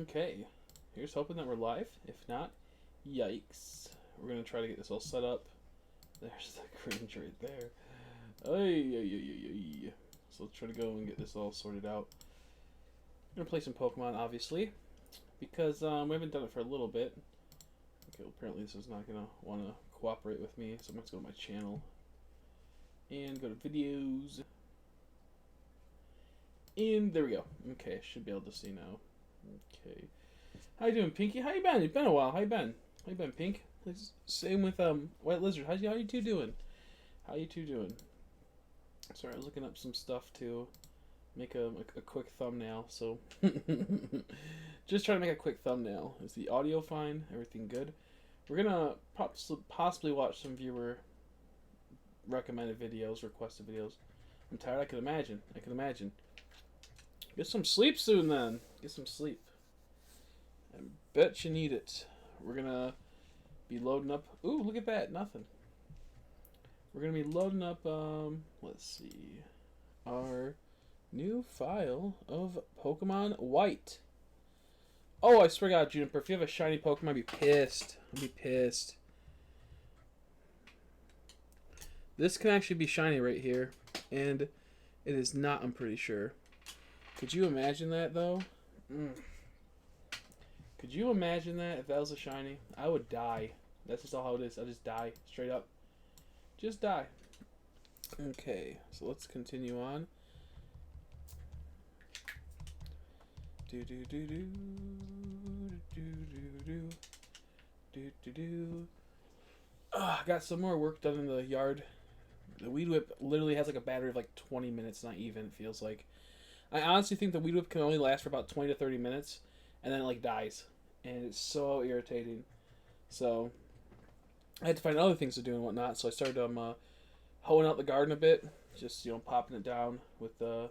Okay, here's hoping that we're live. If not, yikes. We're gonna try to get this all set up. There's the cringe right there. Ay, ay, ay, ay, ay. So let's try to go and get this all sorted out. I'm gonna play some Pokemon, obviously, because we haven't done it for a little bit. Okay, well, apparently this is not gonna want to cooperate with me, so I'm gonna go to my channel and go to videos. And there we go. Okay, should be able to see now. Okay. How you doing, Pinky? How you been? It's been a while. How you been? How you been, Pink? Same with White Lizard. How you two doing? How you two doing? Sorry, I was looking up some stuff to make a quick thumbnail. So just trying to make a quick thumbnail. Is the audio fine? Everything good? We're gonna possibly watch some viewer recommended videos, requested videos. I'm tired. I can imagine. I can imagine. Get some sleep soon, then. Get some sleep. I bet you need it. We're gonna be loading up. Ooh, look at that. Nothing. We're gonna be loading up. Let's see, our new file of Pokemon White. Oh, I swear to God, Juniper, if you have a shiny Pokemon, I'd be pissed. I'd be pissed. This can actually be shiny right here, and it is not. I'm pretty sure. Could you imagine that, though? Could you imagine that if that was a shiny? I would die. That's just all how it is. I just die. Straight up. Just die. Okay, so let's continue on. Do do do do do do do do do do. I got some more work done in the yard. The Weed Whip literally has like a battery of like 20 minutes, not even, it feels like. I honestly think the Weed Whip can only last for about 20 to 30 minutes, and then it like dies. And it's so irritating. So I had to find other things to do and whatnot, so I started hoeing out the garden a bit, just, popping it down with the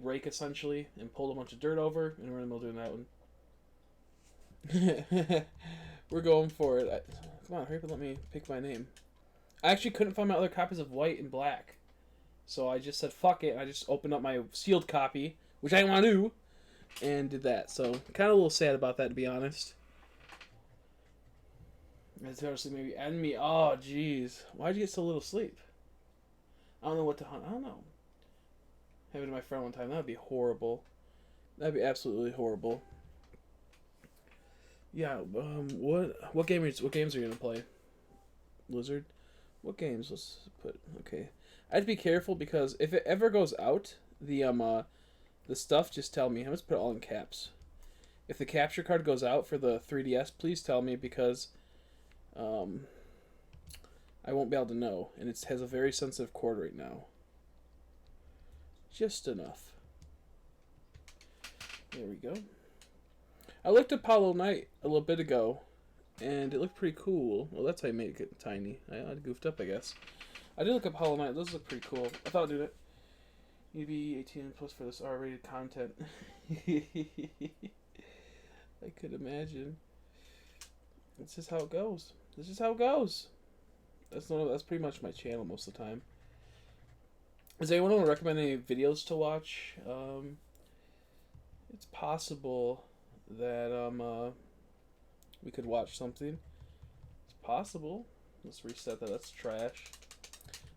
rake essentially, and pulled a bunch of dirt over, and we're in the middle of doing that one. We're going for it. Come on, hurry up and let me pick my name. I actually couldn't find my other copies of White and Black, so I just said fuck it, and I just opened up my sealed copy, which I didn't want to do, and did that. So kind of a little sad about that, to be honest. It's honestly maybe end me. Oh, jeez. Why'd you get so little sleep? I don't know what to hunt. I don't know. Having my friend one time, that would be horrible. That'd be absolutely horrible. Yeah. What games are you gonna play, Lizard? What games? Let's put. Okay. I have to be careful because if it ever goes out, the stuff, just tell me. Let's put it all in caps. If the capture card goes out for the 3DS, please tell me, because I won't be able to know, and it has a very sensitive cord right now. Just enough. There we go. I looked at Hollow Knight a little bit ago, and it looked pretty cool. Well, that's how you make it tiny. I goofed up, I guess. I did look up Hollow Knight. Those look pretty cool. I thought I'd do it. You'd be 18 plus for this R-rated content. I could imagine. This is how it goes. This is how it goes. That's pretty much my channel most of the time. Does anyone want to recommend any videos to watch? It's possible that we could watch something. It's possible. Let's reset that. That's trash.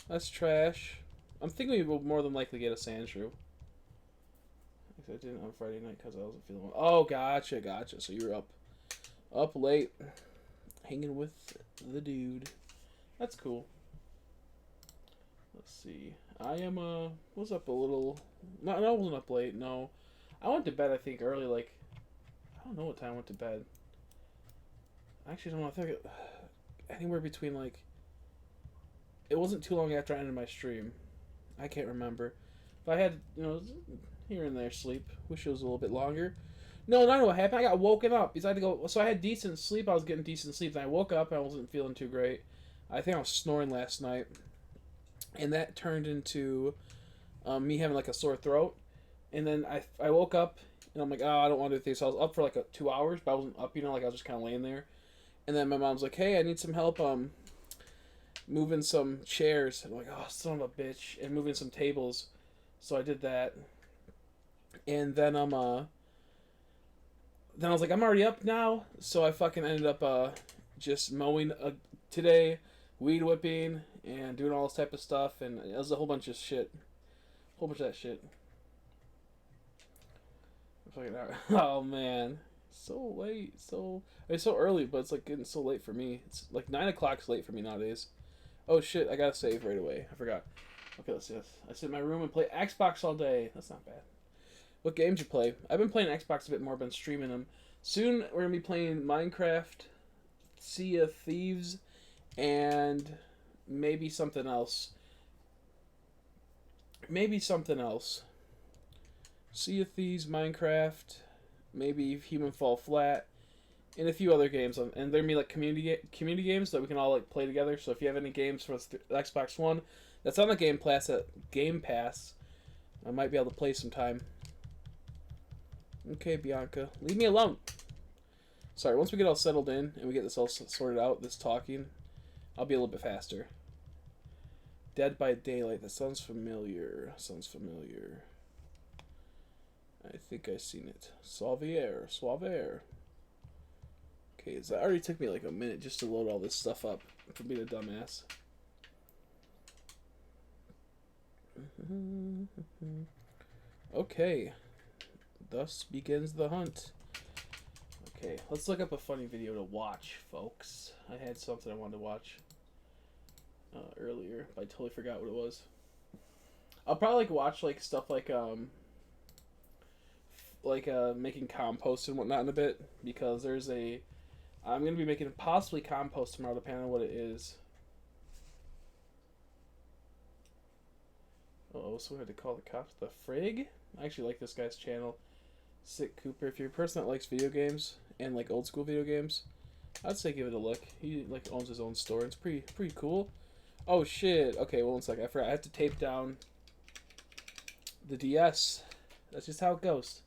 That's trash. I'm thinking we will more than likely get a Sandshrew. I didn't on Friday night because I wasn't feeling well. Oh, gotcha. So you were up late, hanging with the dude. That's cool. Let's see. I was up a little. No, I wasn't up late. No, I went to bed. I think early. Like, I don't know what time I went to bed. I actually don't know. I think anywhere between like. It wasn't too long after I ended my stream. I can't remember. But I had, here and there sleep. Wish it was a little bit longer. No, not what happened. I got woken up because I had to go. So I had decent sleep. I was getting decent sleep. Then I woke up and I wasn't feeling too great. I think I was snoring last night, and that turned into me having like a sore throat. And then I woke up and I'm like, oh, I don't want to do this. So I was up for like 2 hours, but I wasn't up. Like I was just kind of laying there. And then my mom's like, hey, I need some help moving some chairs. And I'm like, oh, son of a bitch, and moving some tables. So I did that. And then then I was like, I'm already up now, so I fucking ended up just mowing today, weed whipping, and doing all this type of stuff, and it was a whole bunch of shit, whole bunch of that shit. Fucking oh man, so late, it's so early, but it's like getting so late for me. It's like 9 o'clock's late for me nowadays. Oh shit, I gotta save right away. I forgot. Okay, let's see this. I sit in my room and play Xbox all day. That's not bad. What games you play? I've been playing Xbox a bit more. Been streaming them. Soon we're gonna be playing Minecraft, Sea of Thieves, and maybe something else. Maybe something else. Sea of Thieves, Minecraft, maybe Human Fall Flat, and a few other games. And there'll be like community games that we can all like play together. So if you have any games for the Xbox One that's on the Game Pass, I might be able to play sometime. Okay, Bianca, leave me alone. Sorry, once we get all settled in and we get this all sorted out, this talking, I'll be a little bit faster. Dead by Daylight. That sounds familiar. I think I've seen it. Sauvier. Okay, that already took me like a minute just to load all this stuff up for being a dumbass. Okay. Thus begins the hunt. Okay, let's look up a funny video to watch, folks. I had something I wanted to watch earlier, but I totally forgot what it was. I'll probably like watch like stuff like making compost and whatnot in a bit, because I'm gonna be making possibly compost tomorrow, depending on what it is. So we had to call the cops. The frig? I actually like this guy's channel, Sick Cooper. If you're a person that likes video games and like old school video games, I'd say give it a look. He like owns his own store. It's pretty cool. Oh shit. Okay, well, one second. I forgot. I have to tape down the DS. That's just how it goes.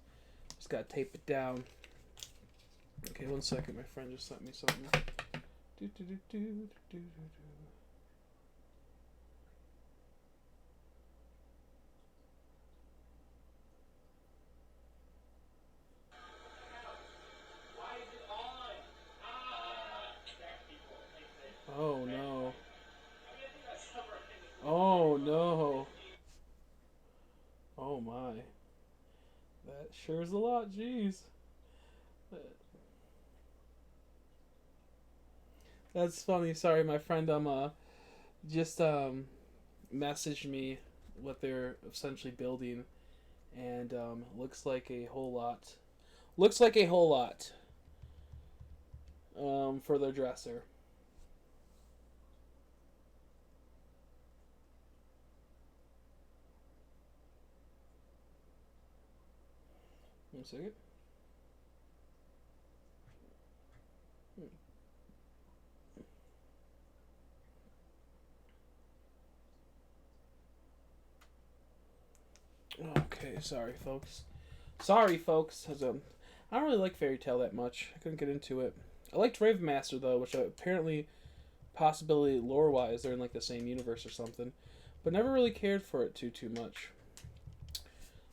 Just gotta tape it down. Okay, one second. My friend just sent me something. Oh no. Oh no. Oh my. That sure is a lot, jeez. That's funny. Sorry, my friend just messaged me what they're essentially building, and looks like a whole lot. Looks like a whole lot for their dresser. One second. Okay, sorry folks. I don't really like Fairy Tail that much. I couldn't get into it. I liked Rave Master though, which apparently, possibility lore wise, they're in like the same universe or something, but never really cared for it too much.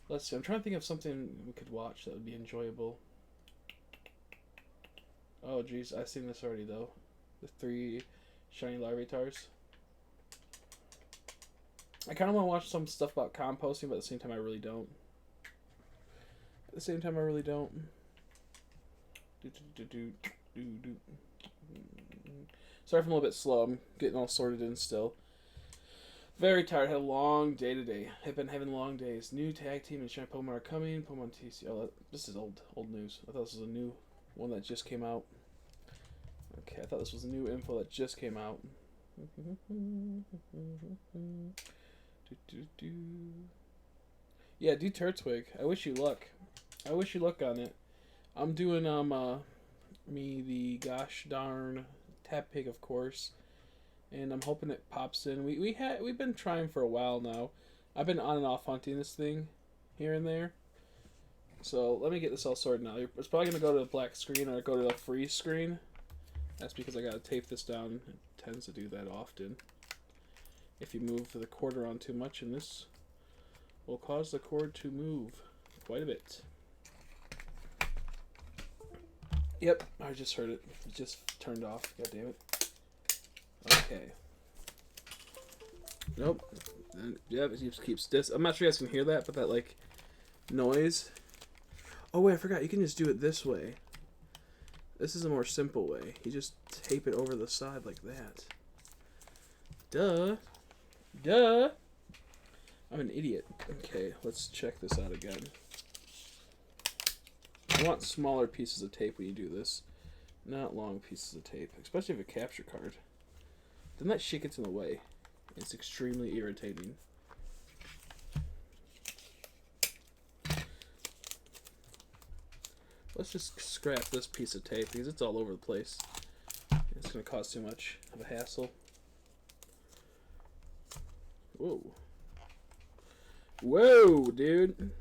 Let's see. I'm trying to think of something we could watch that would be enjoyable. Oh jeez, I've seen this already though. The 3 shiny larvatars. I kind of want to watch some stuff about composting, but at the same time I really don't. Sorry if I'm a little bit slow. I'm getting all sorted in still. Very tired. Had a long day today. Have been having long days. New tag team and shiny Pokemon are coming. Pokemon TC. Oh, this is old news. I thought this was a new one that just came out. Okay, I thought this was new info that just came out. Yeah, do Turtwig. I wish you luck. On it. I'm doing me the gosh darn tap pig, of course, and I'm hoping it pops in. We've been trying for a while now. I've been on and off hunting this thing here and there. So let me get this all sorted now. It's probably gonna go to the black screen or go to the freeze screen. That's because I gotta tape this down. It tends to do that often. If you move the cord around too much, and this will cause the cord to move quite a bit. Yep, I just heard it. It just turned off. God damn it. Okay. Nope. And, yep, it just keeps this. I'm not sure you guys can hear that, but that, like, noise. Oh, wait, I forgot. You can just do it this way. This is a more simple way. You just tape it over the side like that. Duh. Duh. I'm an idiot. Okay, let's check this out again. I want smaller pieces of tape when you do this. Not long pieces of tape. Especially if a capture card. Then that shit gets in the way. It's extremely irritating. Let's just scrap this piece of tape because it's all over the place. It's going to cause too much of a hassle. Whoa. Whoa, dude.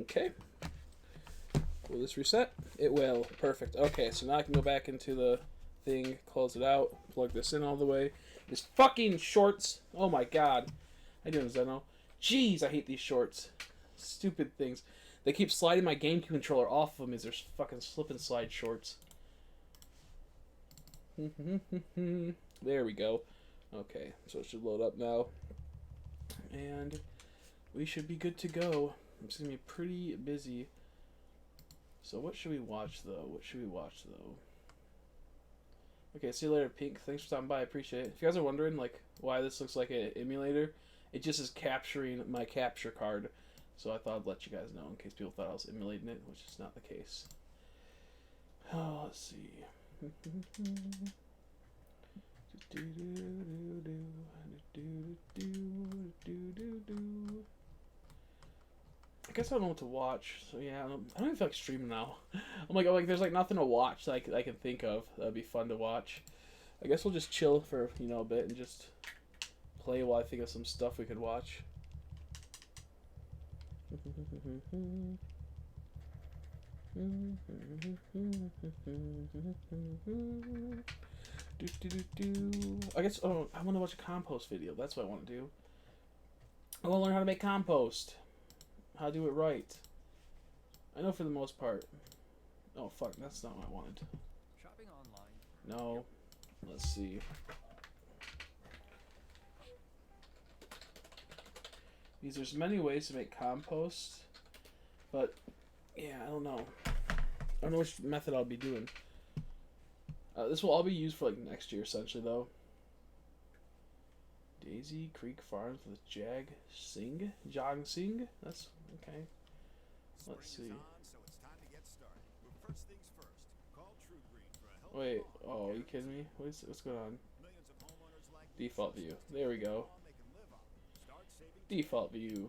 Okay. Will this reset? It will. Perfect. Okay, so now I can go back into the thing, close it out, plug this in all the way. These fucking shorts. Oh my god. How you doing, Zeno? Jeez, I hate these shorts. Stupid things. They keep sliding my GameCube controller off of them as there's fucking slip and slide shorts. There we go. Okay, so it should load up now. And we should be good to go. I'm just going to be pretty busy. So what should we watch, though? What should we watch, though? Okay, see you later, Pink. Thanks for stopping by. I appreciate it. If you guys are wondering, like, why this looks like an emulator, it just is capturing my capture card. So I thought I'd let you guys know in case people thought I was emulating it, which is not the case. Oh, let's see. I guess I don't know what to watch, so yeah, I don't even feel like streaming now. I'm like, there's like nothing to watch that I can think of that'd be fun to watch. I guess we'll just chill for, you know, a bit and just play while I think of some stuff we could watch. I guess, oh, I want to watch a compost video. That's what I want to do. I want to learn how to make compost. How to do it right. I know for the most part. Oh, fuck, that's not what I wanted. Shopping online. No. Let's see. Because there's many ways to make compost. But, yeah, I don't know. I don't know which method I'll be doing. This will all be used for, like, next year, essentially, though. Daisy Creek Farms with Jog Sing? That's, okay. Let's see. Wait, oh, are you kidding me? What's going on? Default view. There we go. Default view.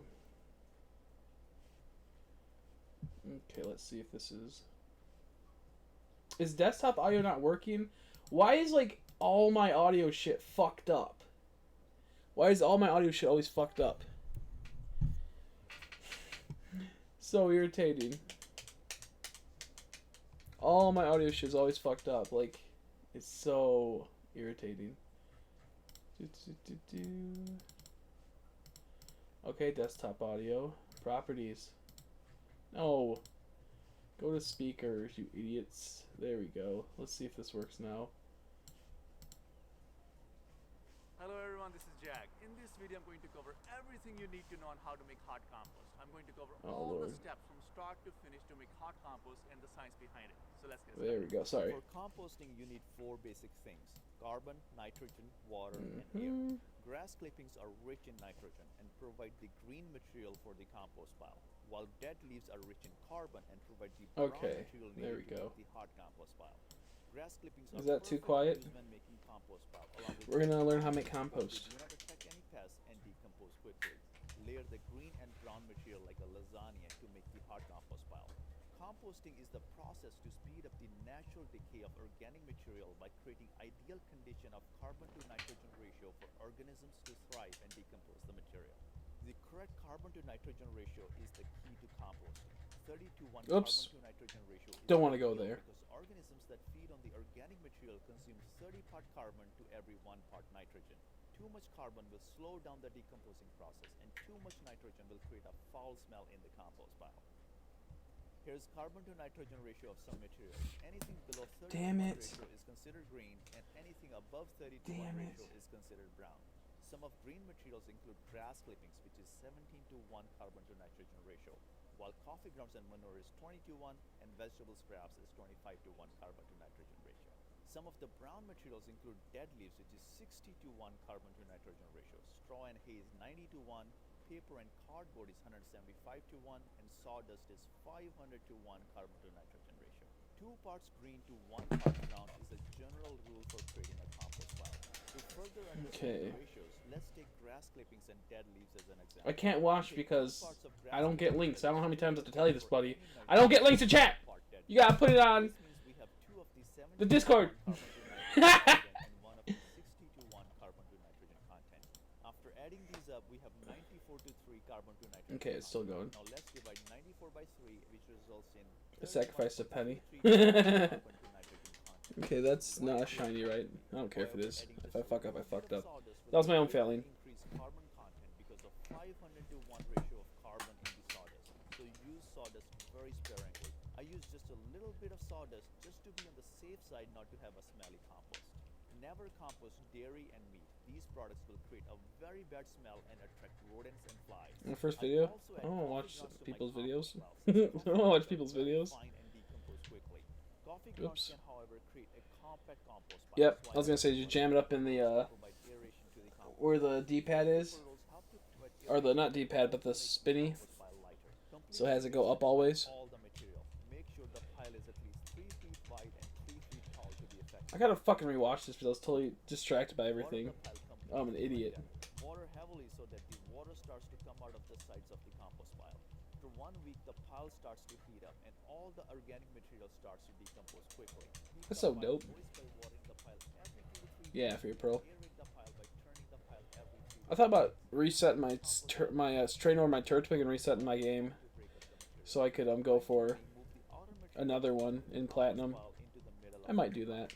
Okay, let's see if this is... Is desktop audio not working? Why is, like, all my audio shit fucked up? Why is all my audio shit always fucked up? So irritating. All my audio shit is always fucked up. Like, it's so irritating. Okay, desktop audio. Properties. No. Go to speakers, you idiots. There we go. Let's see if this works now. Hello everyone, this is Jack. In this video I'm going to cover everything you need to know on how to make hot compost. I'm going to cover all the steps from start to finish to make hot compost and the science behind it. So let's get started. There we go, sorry. For composting you need 4 basic things: carbon, nitrogen, water, and air. Grass clippings are rich in nitrogen and provide the green material for the compost pile, while dead leaves are rich in carbon and provide the brown material needed to make the hot compost pile. Grass clippings Is that too quiet? when making compost pile, We're gonna learn how to make compost. do not affect any pests and decompose quickly. Layer the green and brown material like a lasagna to make the hot compost pile. Composting is the process to speed up the natural decay of organic material by creating ideal condition of carbon to nitrogen ratio for organisms to thrive and decompose the material. The correct carbon to nitrogen ratio is the key to composting. 30 to 1 Oops. carbon to nitrogen ratio is Don't want to go ideal there. because organisms that feed on the organic material consume 30 part carbon to every 1 part nitrogen. To Too much carbon will slow down the decomposing process, and too much nitrogen will create a foul smell in the compost pile. Here's carbon to nitrogen ratio of some materials. Anything below 30 to 1 ratio is considered green, and anything above 30 to 1 ratio is considered brown. Some of green materials include grass clippings, which is 17 to 1 carbon to nitrogen ratio, while coffee grounds and manure is 20 to 1, and vegetable scraps is 25 to 1 carbon to nitrogen ratio. Some of the brown materials include dead leaves, which is 60 to 1 carbon to nitrogen ratio, straw and hay is 90 to 1, paper and cardboard is 175 to 1, and sawdust is 500 to 1 carbon to nitrogen ratio. 2 parts green to 1 part brown is a general rule for creating a compost pile. To further understand the ratios, let's take grass clippings and dead leaves as an example. I can't watch because I don't get links. I don't know how many times I have to tell you this, buddy. I don't get links to chat! You gotta put it on the Discord. After adding these up, we have 94 to 3 carbon to nitrogen. Okay, it's still going. Now let's divide 94 by 3, which results in I sacrificed a penny. Okay, that's not shiny, right? I don't care if it is. If I fuck up, I fucked up. That was my own failing. Increase carbon content because of 500 to 1 ratio of carbon in the sawdust. So use sawdust very sparingly. I use just a little bit of sawdust just to be on the safe side not to have a smelly compost. Never compost dairy and meat. These products will create a very bad smell and attract rodents and flies. My first video? I don't watch people's videos. I don't watch people's videos. Oops. Yep, I was gonna say, you jam it up in the, where the D-pad is. Or the, not D-pad, but the spinny. So it has it go up always. I gotta fucking rewatch this because I was totally distracted by everything. Oh, I'm an idiot. Water heavily so that the water starts to come out of the sides of the compost pile. After 1 week, the pile starts to heat up and all the organic material starts to decompose quickly. That's so dope. Yeah, for your pro. I thought about resetting my strain over my turtwig and resetting my game so I could go for another one in platinum. I might do that.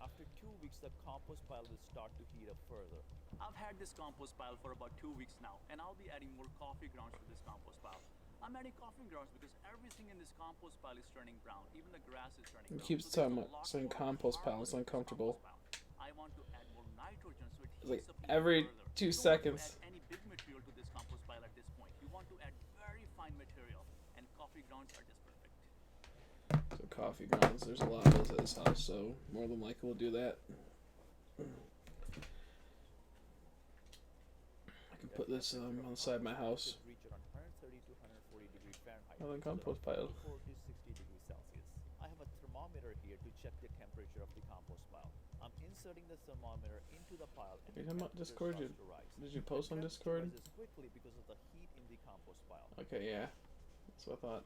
After 2 weeks, the compost pile will start to heat up further. I've had this compost pile for about 2 weeks now, and I'll be adding more coffee grounds to this compost pile. I'm adding coffee grounds because everything in this compost pile is turning brown. Even the grass is turning brown. It keeps talking about saying compost pile. It's uncomfortable. I want to add more nitrogen so it It's like heats up every further. 2 You don't seconds. want to add any big material to this compost pile at this point. You want to add very fine material, and coffee grounds are just perfect. So coffee grounds, there's a lot of those at this house, so more than likely we'll do that. I can put this on the side of my house. Oh, then compost pile. I have a thermometer here to check the temperature of the compost pile. I'm inserting the thermometer into the pile. Are you talking about Discord? Did you post on Discord? Quickly because of the heat in the compost pile. Okay, yeah. That's what I thought.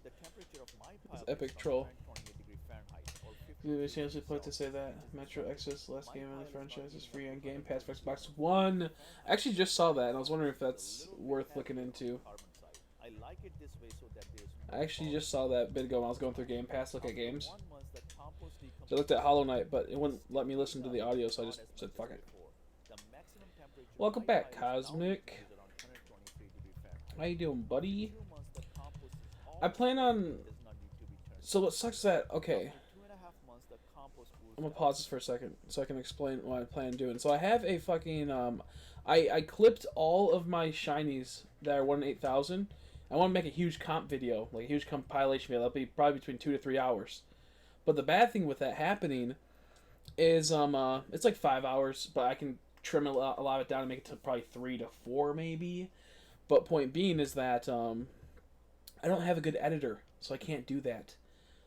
The temperature of my pile It's epic troll. You have a chance to play to say that Metro Exodus, last game in the franchise, is free on Game Pass for Xbox One. I actually just saw that, and I was wondering if that's worth looking into. I actually just saw that a bit ago when I was going through Game Pass, look at games. So I looked at Hollow Knight, but it wouldn't let me listen to the audio, so I just said, fuck it. Welcome back, Cosmic. How you doing, buddy? I plan on... So what sucks is that... Okay. I'm gonna pause this for a second so I can explain what I plan on doing. So I have a fucking... I clipped all of my shinies that are 1 in 8,000. I want to make a huge comp video, like a huge compilation video. That'll be probably between 2 to 3 hours. But the bad thing with that happening is it's like 5 hours, but I can trim a lot of it down and make it to probably 3 to 4 maybe. But point being is that I don't have a good editor, so I can't do that.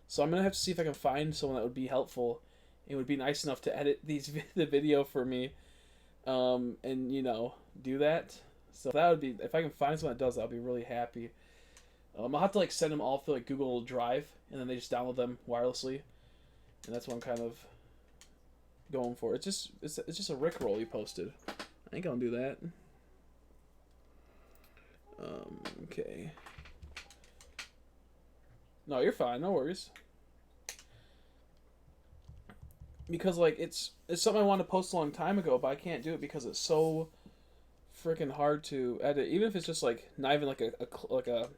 So I'm gonna have to see if I can find someone that would be helpful. It would be nice enough to edit the video for me, and you know, do that. So that would be, if I can find someone that does that, I'll be really happy. I'll have to like send them all through like Google Drive, and then they just download them wirelessly, and that's what I'm kind of going for. It's just a Rickroll you posted. I ain't gonna do that. Okay. No, you're fine. No worries. because like it's something I wanted to post a long time ago, but I can't do it because it's so freaking hard to edit. Even if it's just like not even like a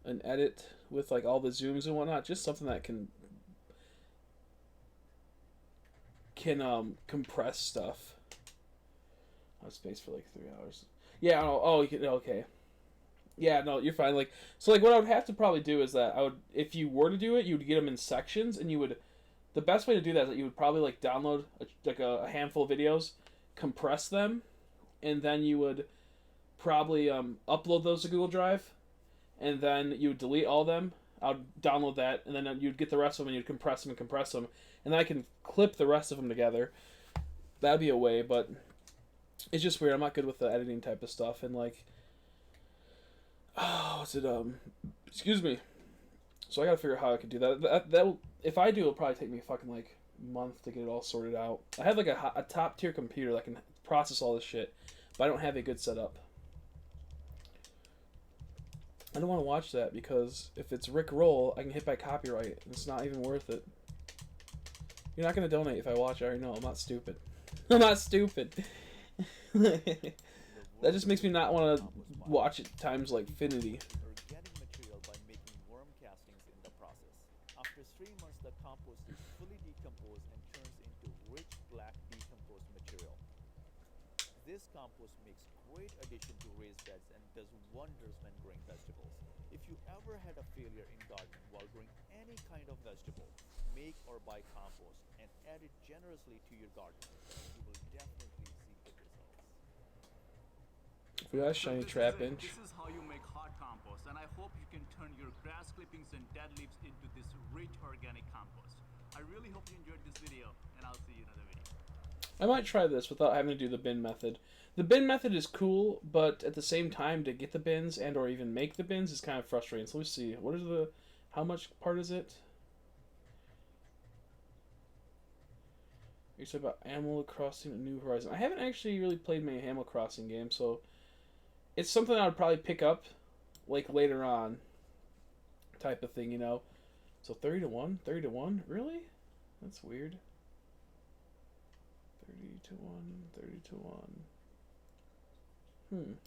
an edit with like all the zooms and whatnot, just something that can compress stuff. I have space for like 3 hours. Yeah. Oh, you can, okay. Yeah, no, you're fine. Like, so, like, what I would have to probably do is that I would, if you were to do it, you would get them in sections, and you would, the best way to do that is that you would probably like download a handful of videos, compress them, and then you would probably upload those to Google Drive, and then you would delete all of them. I would download that, and then you'd get the rest of them, and you'd compress them, and then I can clip the rest of them together. That'd be a way, but it's just weird. I'm not good with the editing type of stuff, and like, oh, what's it? Excuse me. So I gotta figure out how I could do that. That if I do, it'll probably take me a fucking like month to get it all sorted out. I have like a top tier computer that can process all this shit, but I don't have a good setup. I don't want to watch that because if it's Rick Roll, I can hit by copyright. And it's not even worth it. You're not gonna donate if I watch it. I already know. I'm not stupid. I'm not stupid. That just makes me not want to watch it times like infinity. Organic material by making worm castings in the process. After 3 months, the compost is fully decomposed and turns into rich black decomposed material. This compost makes great addition to raised beds and does wonders when growing vegetables. If you ever had a failure in gardening while growing any kind of vegetable, make or buy compost and add it generously to your garden. You will definitely see good results. If we got a shiny trap inch. This is how you make hard compost, and I hope you can turn your grass clippings and dead leaves into this rich organic compost. I really hope you enjoyed this video, and I'll see you in another video. I might try this without having to do the bin method. The bin method is cool, but at the same time, to get the bins and or even make the bins is kind of frustrating. So let's see. What is the... How much part is it? You said about Animal Crossing: A New Horizon. I haven't actually really played many Animal Crossing games, so it's something I would probably pick up like later on, type of thing, you know. So 30 to 1, 30 to 1, really? That's weird. 30 to 1, 30 to 1.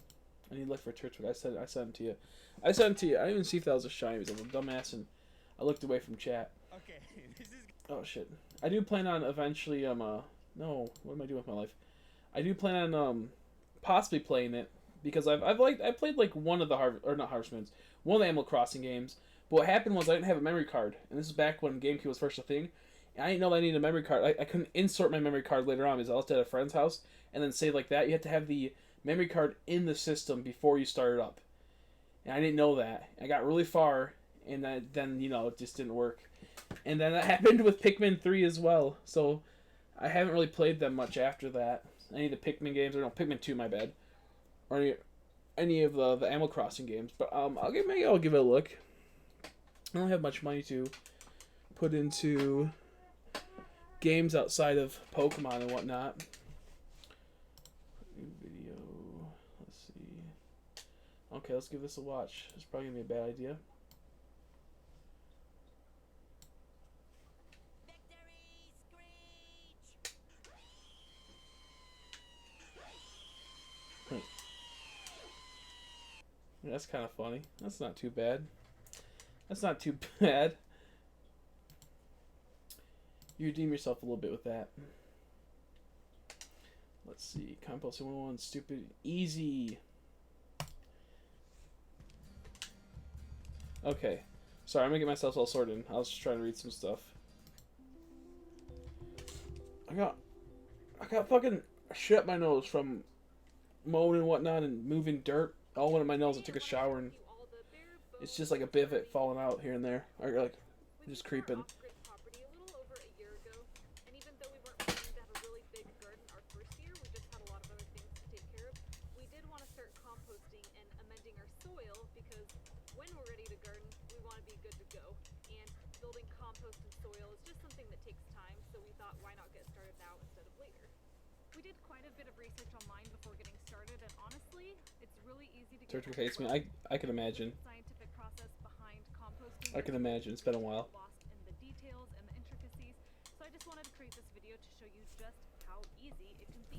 I need to look for Turtwig. I sent it to you. I didn't even see if that was a shiny. It was a dumbass, and I looked away from chat. Okay, this is... Oh shit. I do plan on eventually no, what am I doing with my life? I do plan on possibly playing it because I played like one of the Harvest Moons, one of the Animal Crossing games. But what happened was I didn't have a memory card, and this is back when GameCube was first a thing. And I didn't know that I needed a memory card. I couldn't insert my memory card later on because I was at a friend's house and then save like that. You had to have the memory card in the system before you started up. And I didn't know that. I got really far, and then you know, it just didn't work. And then that happened with Pikmin 3 as well. So I haven't really played them much after that. Any of the Pikmin games, or no, Pikmin 2, my bad. Or any of the Animal Crossing games. But maybe I'll give it a look. I don't have much money to put into games outside of Pokemon and whatnot. New video. Let's see. Okay, let's give this a watch. It's probably gonna be a bad idea. That's kind of funny. That's not too bad. That's not too bad. You redeem yourself a little bit with that. Let's see. Composting 101. Stupid. Easy. Okay. Sorry, I'm gonna get myself all sorted. I was just trying to read some stuff. I got fucking shit up my nose from mowing and whatnot and moving dirt. All went in my nose. I took a shower and it's just like a bit of it falling out here and there. Or like just creeping. Turtwig hates me. I can imagine. I can imagine. It's been a while. wanted to create this video to show you just how easy it can be.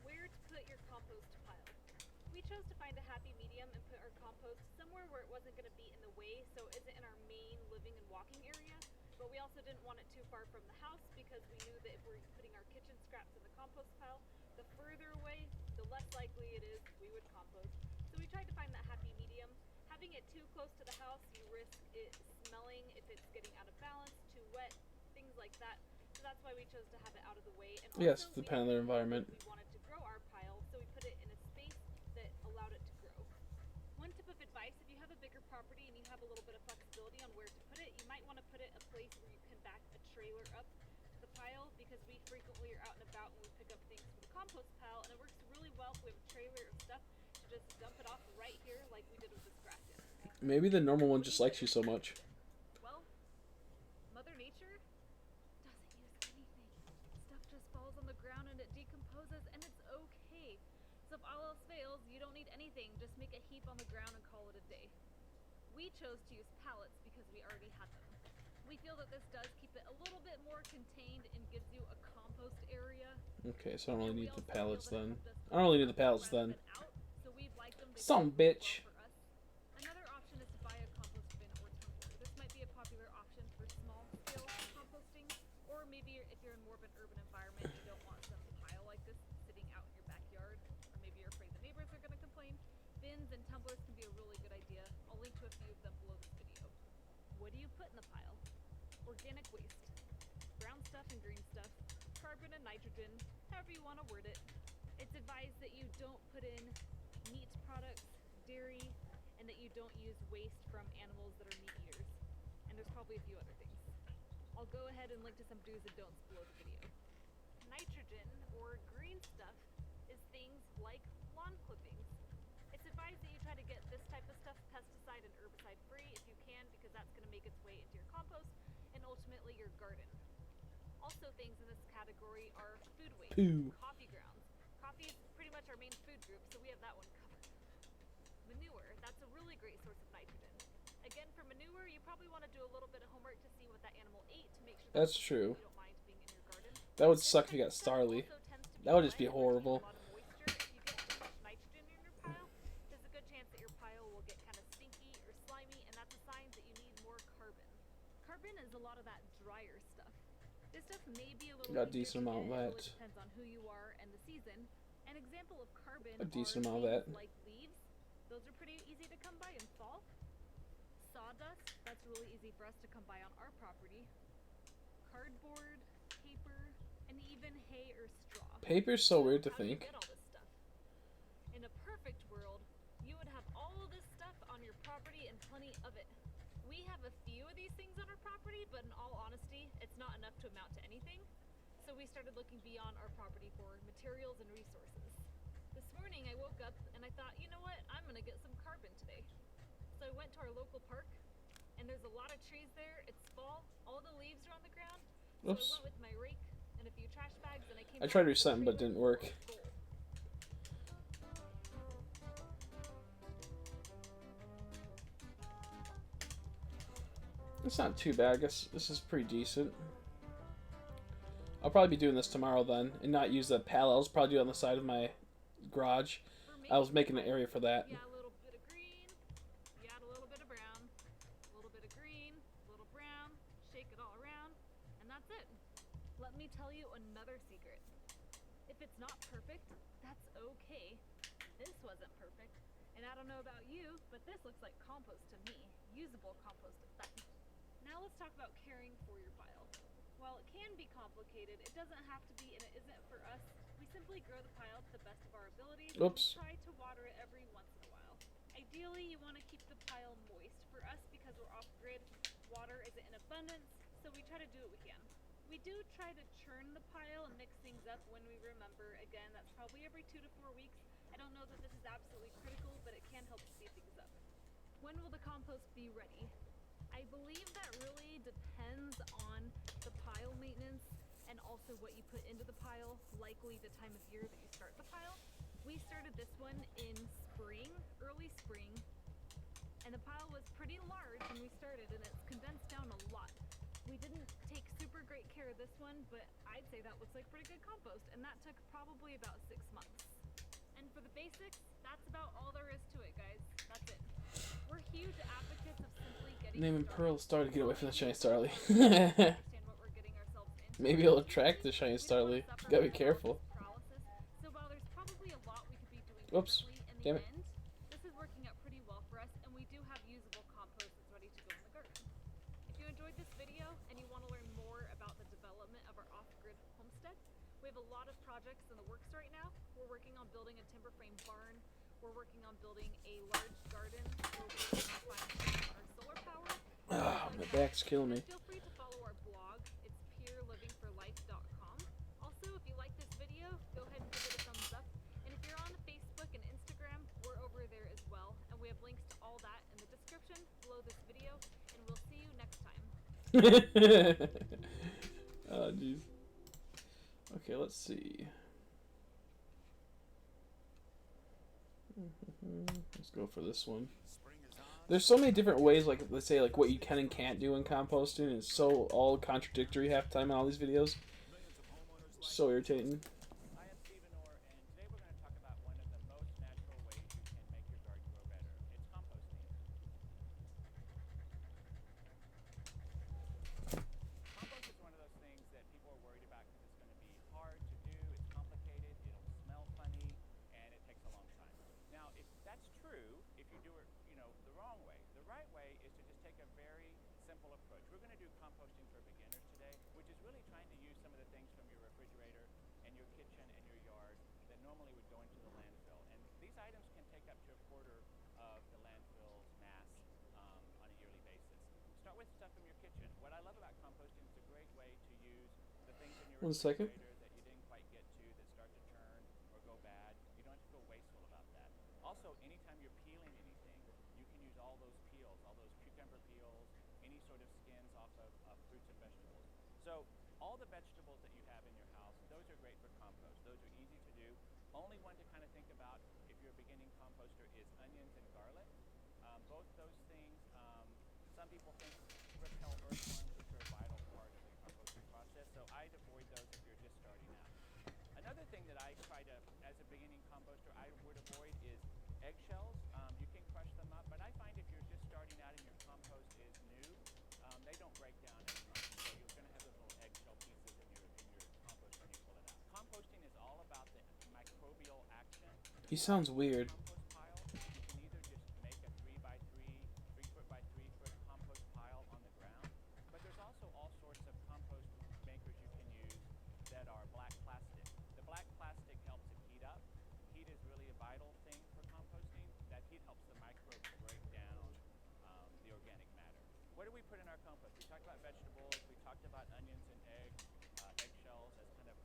Where to put your compost pile. We chose to find a happy medium and put our compost somewhere where it wasn't going to be in the way, so it isn't in our main living and walking area. But we also didn't want it too far from the house because we knew that if we're putting our kitchen scraps in the compost pile, the further away, the less likely it is we would compost. So we tried to find that happy medium. Having it too close to the house, you risk it smelling if it's getting out of balance, too wet, things like that. So that's why we chose to have it out of the way. And also, yes, depending on their environment. We wanted to grow our pile, so we put it in a space that allowed it to grow. One tip of advice, if you have a bigger property and you have a little bit of flexibility on where to put it, you might want to put it a place where you can back a trailer up to the pile, because we frequently are out and about when we pick up things for the compost pile, and it works really well if we have a trailer of stuff to just dump it off right here like we did with this grass yesterday. Maybe the normal one just likes you so much. Well, Mother Nature doesn't use anything. Stuff just falls on the ground and it decomposes, and it's okay. So if all else fails, you don't need anything. Just make a heap on the ground and call it a day. We chose to use pallets because we already had them. We feel that this does keep it a little bit more contained and gives you a compost area. Okay, so I don't really need the pallets then. I don't really need the pallets then. So we've liked them. Some bitch. Another option is to buy a compost bin or tumbler. This might be a popular option for small scale composting, or maybe if you're in more of an urban environment, you don't want some pile like this sitting out in your backyard, or maybe you're afraid the neighbors are going to complain. Bins and tumblers can be a really good idea. I'll link to a few of them below this video. What do you put in the pile? Organic waste, brown stuff and green stuff, carbon and nitrogen, however you want to word it. It's advised that you don't put in meat products, dairy, and that you don't use waste from animals that are meat eaters. And there's probably a few other things. I'll go ahead and link to some do's and don'ts below the video. Nitrogen, or green stuff, is things like lawn clippings. It's advised that you try to get this type of stuff pesticide and herbicide free if you can, because that's going to make its way into your compost and ultimately your garden. Also, things in this category are food waste, coffee grounds. Coffee is pretty much our main food group, so we have that one covered. Manure, that's a really great source of nitrogen. Again, for manure, you probably want to do a little bit of homework to see what that animal ate to make sure that's true. You don't mind being in your garden. That would suck if you got Starly. That would just be horrible. If you get too much nitrogen in your pile, there's a good chance that your pile will get kind of stinky or slimy, and that's a sign that you need more carbon. Carbon is a lot of that drier stuff. This stuff may be a little got a decent amount of that. It really depends on who you are and the season. An example of carbon A decent are amount of that. things like leaves. Those are pretty easy to come by in fall. Sawdust, that's really easy for us to come by on our property. Cardboard, paper, and even hay or straw. Paper's so weird to How do you think. get all this stuff? In a perfect world, you would have all of this stuff on your property and plenty of it. We have a few of these things on our property, but in all honesty, it's not enough to amount to anything. So we started looking beyond our property for materials and resources. This morning I woke up and I thought, you know what, I'm gonna get some carbon today. So I went to our local park, and there's a lot of trees there. It's fall, all the leaves are on the ground. So Oops. I went with my rake and a few trash bags, and I came I tried back with a resetting, but it didn't work. full of gold. It's not too bad. I guess this is pretty decent. I'll probably be doing this tomorrow then, and not use the pallet. I'll probably do it on the side of my garage. I was making an area for that. Yeah, a little bit of green, you add a little bit of brown, a little bit of green, a little brown, shake it all around, and that's it. Let me tell you another secret. If it's not perfect, that's okay. This wasn't perfect, and I don't know about you, but this looks like compost to me. Usable compost at that. Now let's talk about caring for your pile. While it can be complicated, it doesn't have to be, and it isn't for us. We simply grow the pile to the best of our abilities. Oops. And try to water it every once in a while. Ideally, you want to keep the pile moist. For us, because we're off-grid, water isn't in abundance, so we try to do what we can. We do try to churn the pile and mix things up when we remember. Again, that's probably every 2 to 4 weeks. I don't know that this is absolutely critical, but it can help speed things up. When will the compost be ready? I believe that really depends on the pile maintenance and also what you put into the pile, likely the time of year that you start the pile. We started this one in spring, early spring, and the pile was pretty large when we started, and it's condensed down a lot. We didn't take super great care of this one, but I'd say that looks like pretty good compost, and that took probably about 6 months. And for the basics, that's about all there is to it, guys. That's it. We're huge advocates of simply getting Naming Pearl Star to get away from the shiny Starly. understand what we're getting ourselves into. Maybe it'll attract the shiny Starly. Gotta be careful. So while there's probably a lot we could be doing Oops. differently in Damn the it. end, this is working out pretty well for us, and we do have usable compost that's ready to go in the garden. If you enjoyed this video and you want to learn more about the development of our off-grid homestead, we have a lot of projects in the works right now. We're working on building a timber frame barn. We're working on building a large garden. We're working on finding our solar power. Ah, my back's killing me. Feel free to follow our blog. It's purelivingforlife.com. Also, if you like this video, go ahead and give it a thumbs up. And if you're on Facebook and Instagram, we're over there as well. And we have links to all that in the description below this video. And we'll see you next time. Oh, jeez. Okay, let's see. Let's go for this one. There's so many different ways, like, let's say, like, what you can and can't do in composting. It's so all contradictory half the time in all these videos. So irritating. I am Stephen Orr, and today we're going to talk about one of the most natural ways you can make your garden grow better. It's composting. Compost is one of those things that people are worried about because it's going to be hard to do, it's complicated, it'll smell funny, and it takes a long time. Now, if that's true, if you do it, the wrong way. The right way is to just take a very simple approach. We're going to do composting for beginners today, which is really trying to use some of the things from your refrigerator and your kitchen and your yard that normally would go into the landfill. And these items can take up to a quarter of the landfill's mass on a yearly basis. Start with stuff from your kitchen. What I love about composting is a great way to use the things in your refrigerator that you didn't quite get to that start to turn or go bad. You don't have to feel wasteful about that. Also, anytime you're peeling anything, you can use all those peels, all those cucumber peels, any sort of skins off of fruits and vegetables. So all the vegetables that you have in your house, those are great for compost. Those are easy to do. Only one to kind of think about if you're a beginning composter is onions and garlic. Both those things, some people think repel earthworms, which are a vital part of the composting process. So I'd avoid those if you're just starting out. Another thing that I try to, as a beginning composter, I would avoid is eggshells. You can crush them up, but I find if you're just starting out and your compost is new, they don't break down as much. So you're going to have those little eggshell pieces in your compost when you pull it out. Composting is all about the microbial action. He sounds weird. Compost pile. You can either just make a 3 foot by 3 foot compost pile on the ground, but there's also all sorts of compost makers you can use that are black plastic. The black plastic helps it heat up. Heat is really a vital thing for composting. That heat helps the microbes break down the organic matter. What do we put in our compost? We talked about vegetables. We talked about onions and eggshells as kind of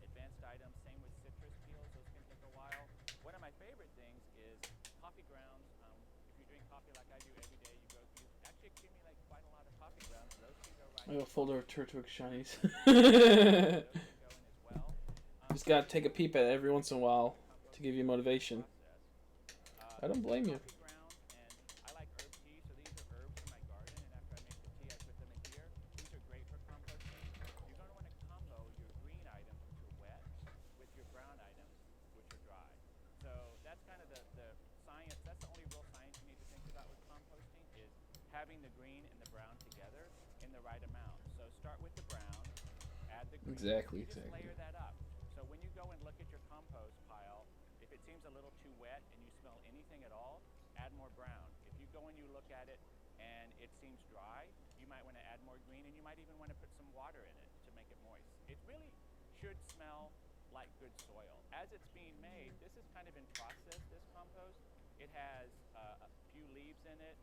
advanced items. Same with citrus peels. Those can take a while. One of my favorite things is coffee grounds. If you drink coffee like I do every day, you actually accumulate quite a lot of coffee grounds. Those can go right I got a folder of Turtwig shinies. those can go in as well. Just gotta take a peep at it every once in a while to give you motivation. I don't blame you. Coffee ground, and I like herb tea, so these are herbs in my garden, and after I make the tea, I put them in here. These are great for composting. You're going to want to combo your green items, which are wet, with your brown items, which are dry. So that's kind of the science. That's the only real science you need to think about with composting is having the green and the brown together in the right amount. So start with the brown, add the green. Exactly. Layer that up. So when you go and look at your compost pile, if it seems a little too wet and you smell anything at all, add more brown. If you go and you look at it and it seems dry, you might want to add more green, and you might even want to put some water in it to make it moist. It really should smell like good soil. As it's being made, this is kind of in process, this compost. It has a few leaves in it.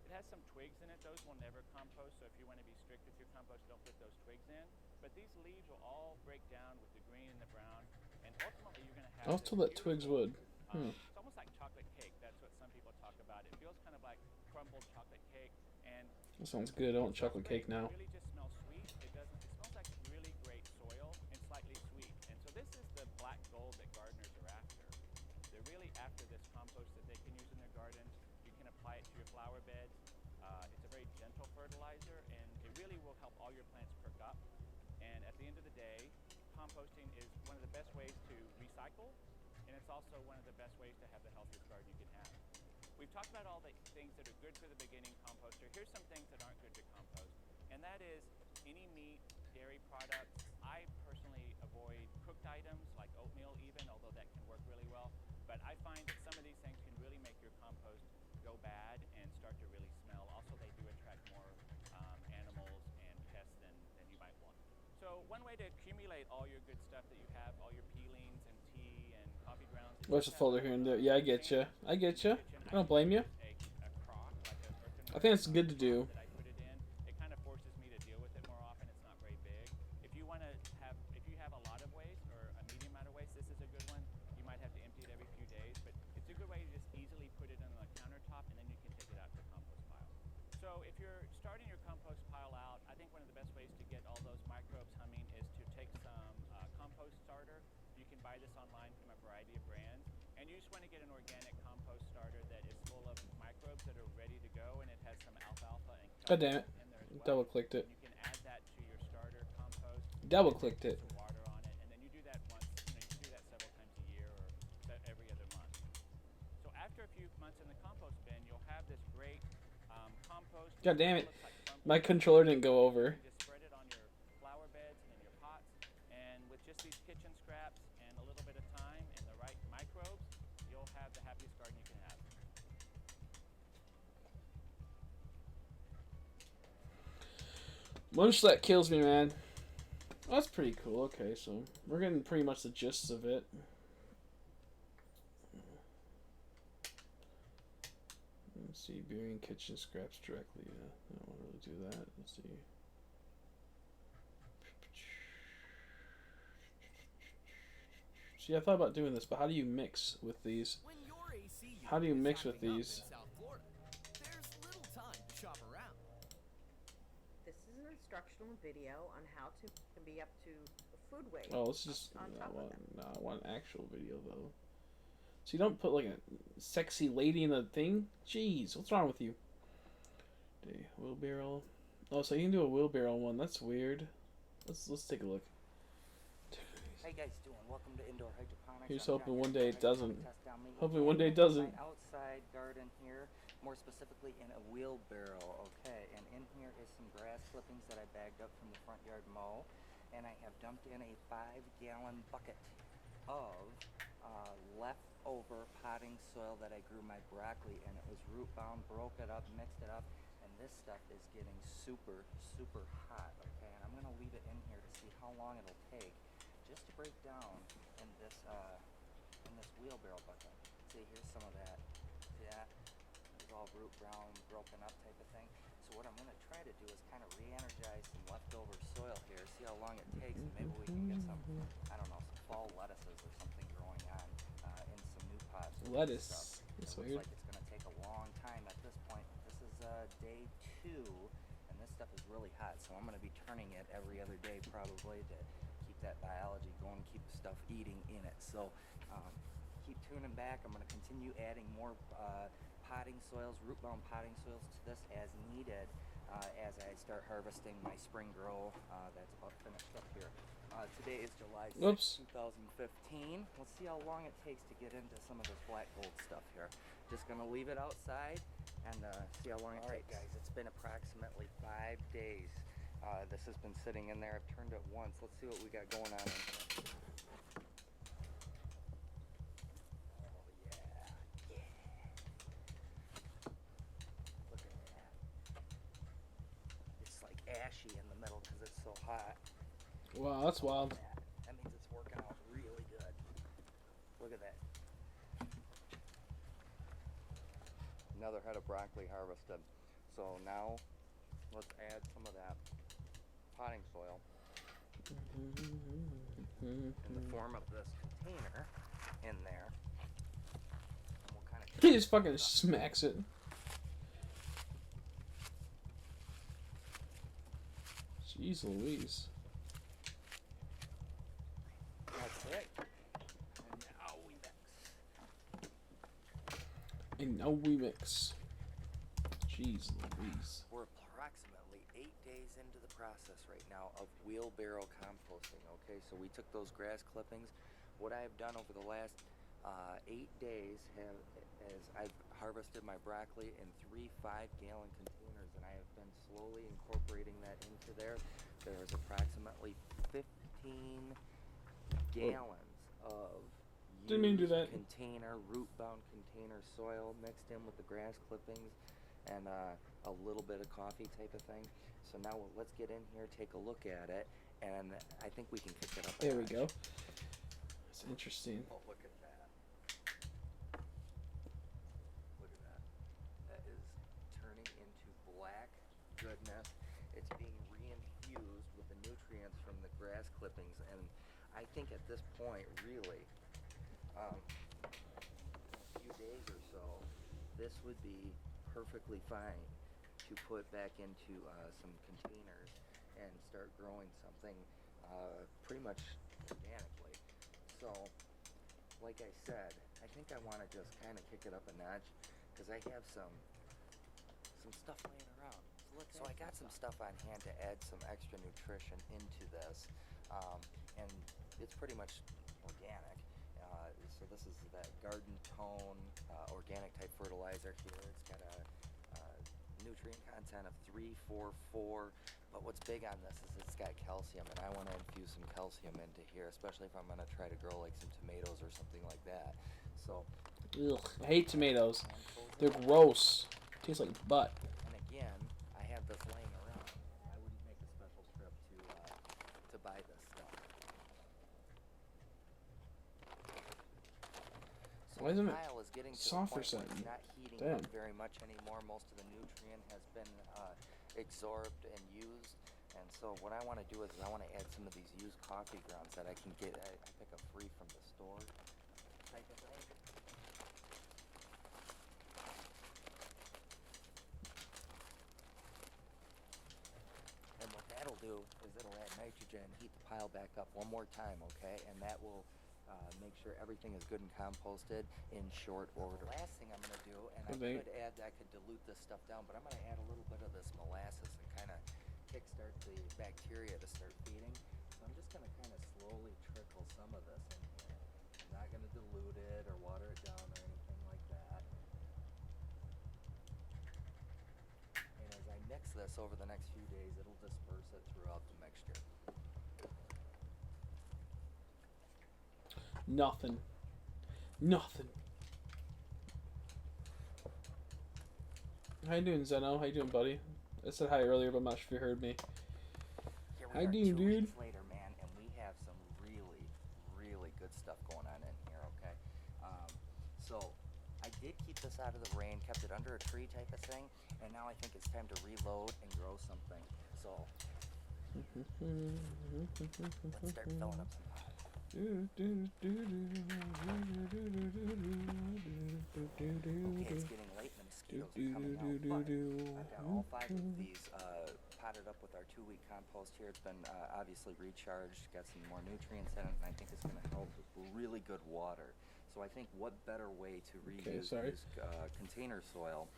It has some twigs in it. Those will never compost, so if you want to be strict with your compost, don't put those twigs in. But these leaves will all break down with the green and the brown, and ultimately you're going to have I was told that twigs would. It's almost like chocolate cake. That's what some people talk about. It feels kind of like crumbled chocolate cake, and That sounds good. I want chocolate cake now. it really just smells sweet. It smells like really great soil and slightly sweet. And so this is the black gold that gardeners are after. They're really after this compost that they can use in their gardens. You can apply it to your flower beds. It's a very gentle fertilizer, and it really will help all your plants perk up. And at the end of the day, composting is one of the best ways to recycle, and it's also one of the best ways to have the healthiest garden you can have. We've talked about all the things that are good for the beginning composter. Here's some things that aren't good to compost, and that is any meat, dairy products. I personally avoid cooked items like oatmeal even, although that can work really well. But I find that some of these things can really make your compost go bad and start to really smell. Also, they do attract more animals and pests than you might want. So one way to accumulate all your good stuff that you have, all your peelings and tea and coffee grounds. What's the folder here and there? Yeah, I get you. I get you. I don't blame you. A crock, like an earthenware I think it's good to do. that I put it in. It kind of forces me to deal with it more often. It's not very big. If you have a lot of waste or a medium amount of waste, this is a good one. You might have to empty it every few days, but it's a good way to just easily put it on the countertop, and then you can take it out to the compost pile. So if you're starting your compost pile out, I think one of the best ways to get all those microbes humming is to take some compost starter. You can buy this online from a variety of brands, and you just want to get an organic compost starter that is full of microbes that are ready to go, and it has some alfalfa and God damn it. in there as well. Double clicked it. You can add that to your starter compost. Double clicked it. Some water on it, and then you do that once. You can do that several times a year or every other month. So after a few months in the compost bin, you'll have this great compost. God damn it. My controller didn't go over. Just spread it on your flower beds and in your pots, and with just these kitchen scraps and a little bit of time and the right microbes, you'll have the happiest garden you can have. Munchlack kills me, man. Oh, that's pretty cool. Okay, so we're getting pretty much the gist of it. Let's see, burying kitchen scraps directly. Yeah, I don't want to really do that. Let's see. See, I thought about doing this, but how do you mix with these? How do you mix with these? There's little time to shop around. This is an instructional video on how to be up to food waste. Oh, let's just on top of them. no, I want an actual video though. So you don't put like a sexy lady in the thing? Jeez, what's wrong with you? Wheelbarrow. Oh, so you can do a wheelbarrow one. That's weird. Let's take a look. How you guys doing? Welcome to Indoor Hydroponics. Here's I'm hoping John one here day from it doesn't. Test Down Meat. Hopefully one day it I'm in doesn't. my outside garden here, more specifically in a wheelbarrow. Okay, and in here is some grass clippings that I bagged up from the front yard mow, and I have dumped in a 5-gallon bucket of leftover potting soil that I grew my broccoli in. It was root bound, broke it up, mixed it up, and this stuff is getting super, super hot. Okay, and I'm gonna leave it in here to see how long it'll take just to break down in this wheelbarrow bucket. See, here's some of that. See that? It's all root brown, broken up type of thing. So what I'm gonna try to do is kind of re-energize some leftover soil here, see how long it takes, and maybe we can get some, I don't know, some fall lettuces or something growing on in some new pots. Lettuce. That's it weird. looks like it's gonna take a long time at this point. This is day 2, and this stuff is really hot, so I'm gonna be turning it every other day probably to keep that biology going, keep the stuff eating in it. So keep tuning back. I'm gonna continue adding more potting soils, root bound potting soils to this as needed as I start harvesting my spring grow that's about finished up here. Today is July 6th, 2015. Let's see how long it takes to get into some of this black gold stuff here. Just gonna leave it outside and see how long it takes. Alright guys, it's been approximately 5 days. This has been sitting in there. I've turned it once. Let's see what we got going on in here. Ashy in the middle because it's so hot. Wow, that's wild. That means it's working out really good. Look at that. Another head of broccoli harvested. So now let's add some of that potting soil in the form of this container in there. And we'll kind of He just fucking smacks it. Jeez Louise. That's right. And now we mix. And now we mix. Jeez Louise. We're approximately 8 days into the process right now of wheelbarrow composting. Okay, so we took those grass clippings. What I have done over the last 8 days is I've harvested my broccoli in 3 5-gallon containers, and I have been slowly incorporating that into there. There is approximately 15 gallons of Didn't mean to do that. container, root-bound container soil mixed in with the grass clippings and a little bit of coffee type of thing. So now let's get in here, take a look at it, and I think we can kick it up a There we notch. go. That's interesting. Oh, look at that. Look at that. That is turning into black goodness. It's being reinfused with the nutrients from the grass clippings, and I think at this point, really, in a few days or so, this would be perfectly fine to put back into some containers and start growing something pretty much organically. So, like I said, I think I want to just kind of kick it up a notch because I have some stuff laying around. So I got some stuff on hand to add some extra nutrition into this, and it's pretty much organic. So this is that garden tone organic type fertilizer here. It's got a nutrient content of 3, 4, 4. But what's big on this is it's got calcium, and I want to infuse some calcium into here, especially if I'm going to try to grow like some tomatoes or something like that. So, Ugh, I hate tomatoes. They're gross. Tastes like butt. and again, I have this laying around. I wouldn't make a special trip to buy this stuff. So Why isn't the it pile is getting to soft the or point where something? it's not heating Damn. up very much anymore. Most of the nutrient has been absorbed and used. And so what I want to do is I want to add some of these used coffee grounds that I can get. I pick up free from the store type of thing. And what that'll do is it'll add nitrogen, heat the pile back up one more time, okay? And that will make sure everything is good and composted in short order. The last thing I'm going to do, and I could dilute this stuff down, but I'm going to add a little bit of this molasses and kind of kickstart the bacteria to start feeding. So I'm just going to kind of slowly trickle some of this in here. I'm not going to dilute it or water it down or anything like that. And as I mix this over the next few days, it'll disperse it throughout the mixture. Nothing. Nothing. How you doing, Zeno? How you doing, buddy? I said hi earlier, but I'm not sure if you heard me. Here How we you are doing, 2 dude? weeks later, man, and we have some really, really good stuff going on in here, okay? So I did keep this out of the rain, kept it under a tree type of thing, and now I think it's time to reload and grow something. So let's start filling up some pots. Okay, it's getting late and the mosquitoes are coming out, but I've got all 5 of these potted up with our 2-week compost here. It's been obviously recharged, got some more nutrients in it, and I think it's going to help with really good water. So I think what better way to reuse container soil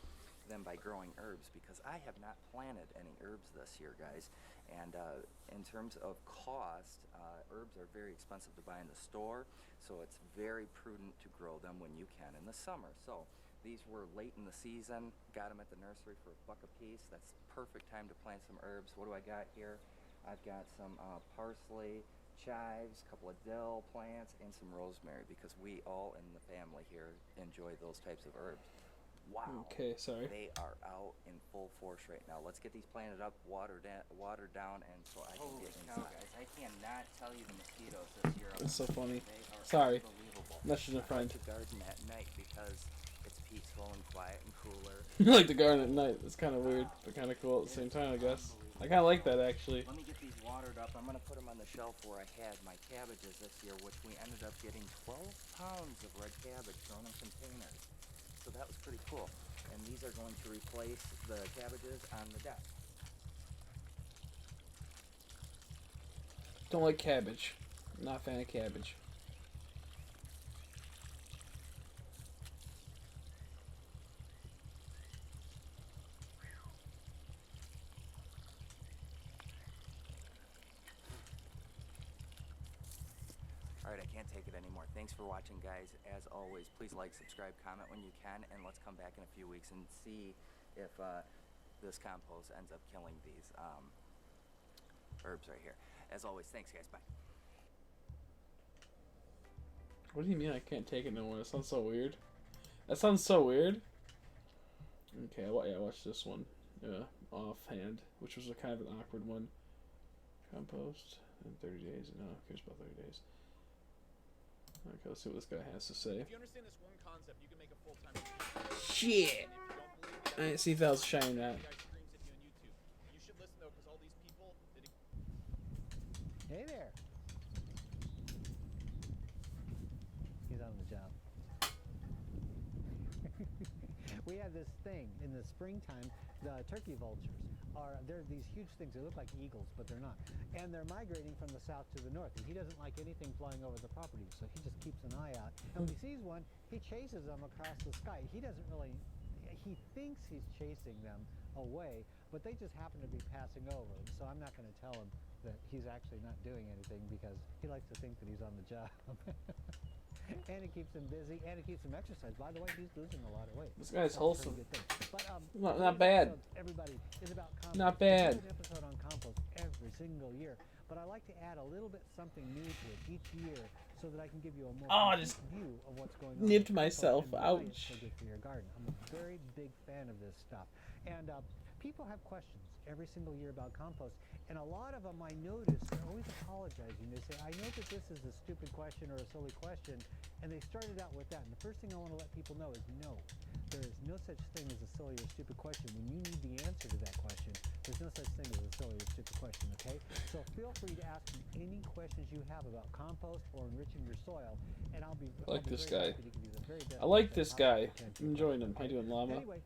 than by growing herbs, because I have not planted any herbs this year, guys. And in terms of cost, herbs are very expensive to buy in the store, so it's very prudent to grow them when you can in the summer. So these were late in the season, got them at the nursery for $1 a piece. That's perfect time to plant some herbs. What do I got here? I've got some parsley, chives, a couple of dill plants, and some rosemary, because we all in the family here enjoy those types of herbs. Wow. Okay, sorry. They are out in full force right now. Let's get these planted up, watered down, and so I can get inside. Guys, I cannot tell you the mosquitoes this year. That's so funny. They are Sorry. unbelievable. Message a friend. I like to garden at night because it's peaceful and quiet and cooler. You like the garden at night. It's kind of weird, but kind of cool at the same time, I guess. I kind of like that, actually. Let me get these watered up. I'm going to put them on the shelf where I had my cabbages this year, which we ended up getting 12 pounds of red cabbage grown in containers. So that was pretty cool. And these are going to replace the cabbages on the deck. Don't like cabbage. Not a fan of cabbage. Alright, I can't take it anymore. Thanks for watching, guys. As always, please like, subscribe, comment when you can, and let's come back in a few weeks and see if this compost ends up killing these herbs right here. As always, thanks, guys. Bye. What do you mean I can't take it no more? That sounds so weird. That sounds so weird. Okay, yeah, watch this one. Offhand, which was a kind of an awkward one. Compost in 30 days. No, who cares about 30 days? Okay, let's see what this guy has to say. If you understand this one concept, you can make a full-time. Shit! I didn't see if that was shining that. You should listen though, because all these people. Hey there. He's on the job. We have this thing in the springtime. The turkey vultures they're these huge things. They look like eagles, but they're not. And they're migrating from the south to the north. And he doesn't like anything flying over the property, so he just keeps an eye out. And when he sees one, he chases them across the sky. He doesn't really. He thinks he's chasing them away, but they just happen to be passing over. And so I'm not going to tell him that he's actually not doing anything because he likes to think that he's on the job. And it keeps him busy, and it keeps him exercise. By the way, he's losing a lot of weight. This guy's wholesome. But, not bad. Everybody is about compost. Not bad. I do an episode on compost every single year, but I like to add a little bit something new to it each year so that I can give you a more complete view of what's going on. Nipped myself. Ouch. It's so good for your garden. I'm a very big fan of this stuff, and people have questions every single year about compost, and a lot of them I notice they're always apologizing. They say, I know that this is a stupid question or a silly question, and they started out with that. And the first thing I want to let people know is no, there is no such thing as a silly or stupid question. When you need the answer to that question, there's no such thing as a silly or stupid question, okay? So feel free to ask me any questions you have about compost or enriching your soil, and I'll be I like this guy. happy to give you the very best I like answer this how guy. I can to I'm enjoying him. How you doing, Llama? Anyway,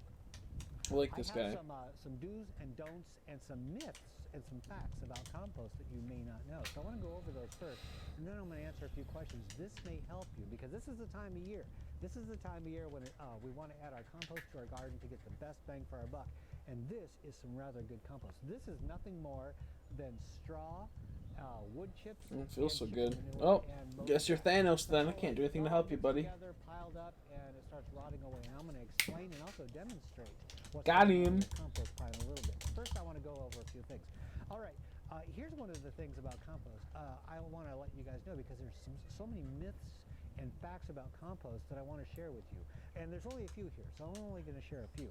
I like this guy. I have some do's and don'ts and some myths and some facts about compost that you may not know. So I want to go over those first, and then I'm going to answer a few questions. This may help you because this is the time of year. This is the time of year when we want to add our compost to our garden to get the best bang for our buck. And this is some rather good compost. This is nothing more than straw, wood chips. It feels so good. Oh, guess you're Thanos then. I can't do anything to help you, buddy. Together, piled up, and it starts rotting away. And I'm going to explain and also demonstrate what's Got going on him. in the compost pile a little bit. First, I want to go over a few things. All right, here's one of the things about compost. I want to let you guys know because there's so many myths and facts about compost that I want to share with you. And there's only a few here, so I'm only going to share a few.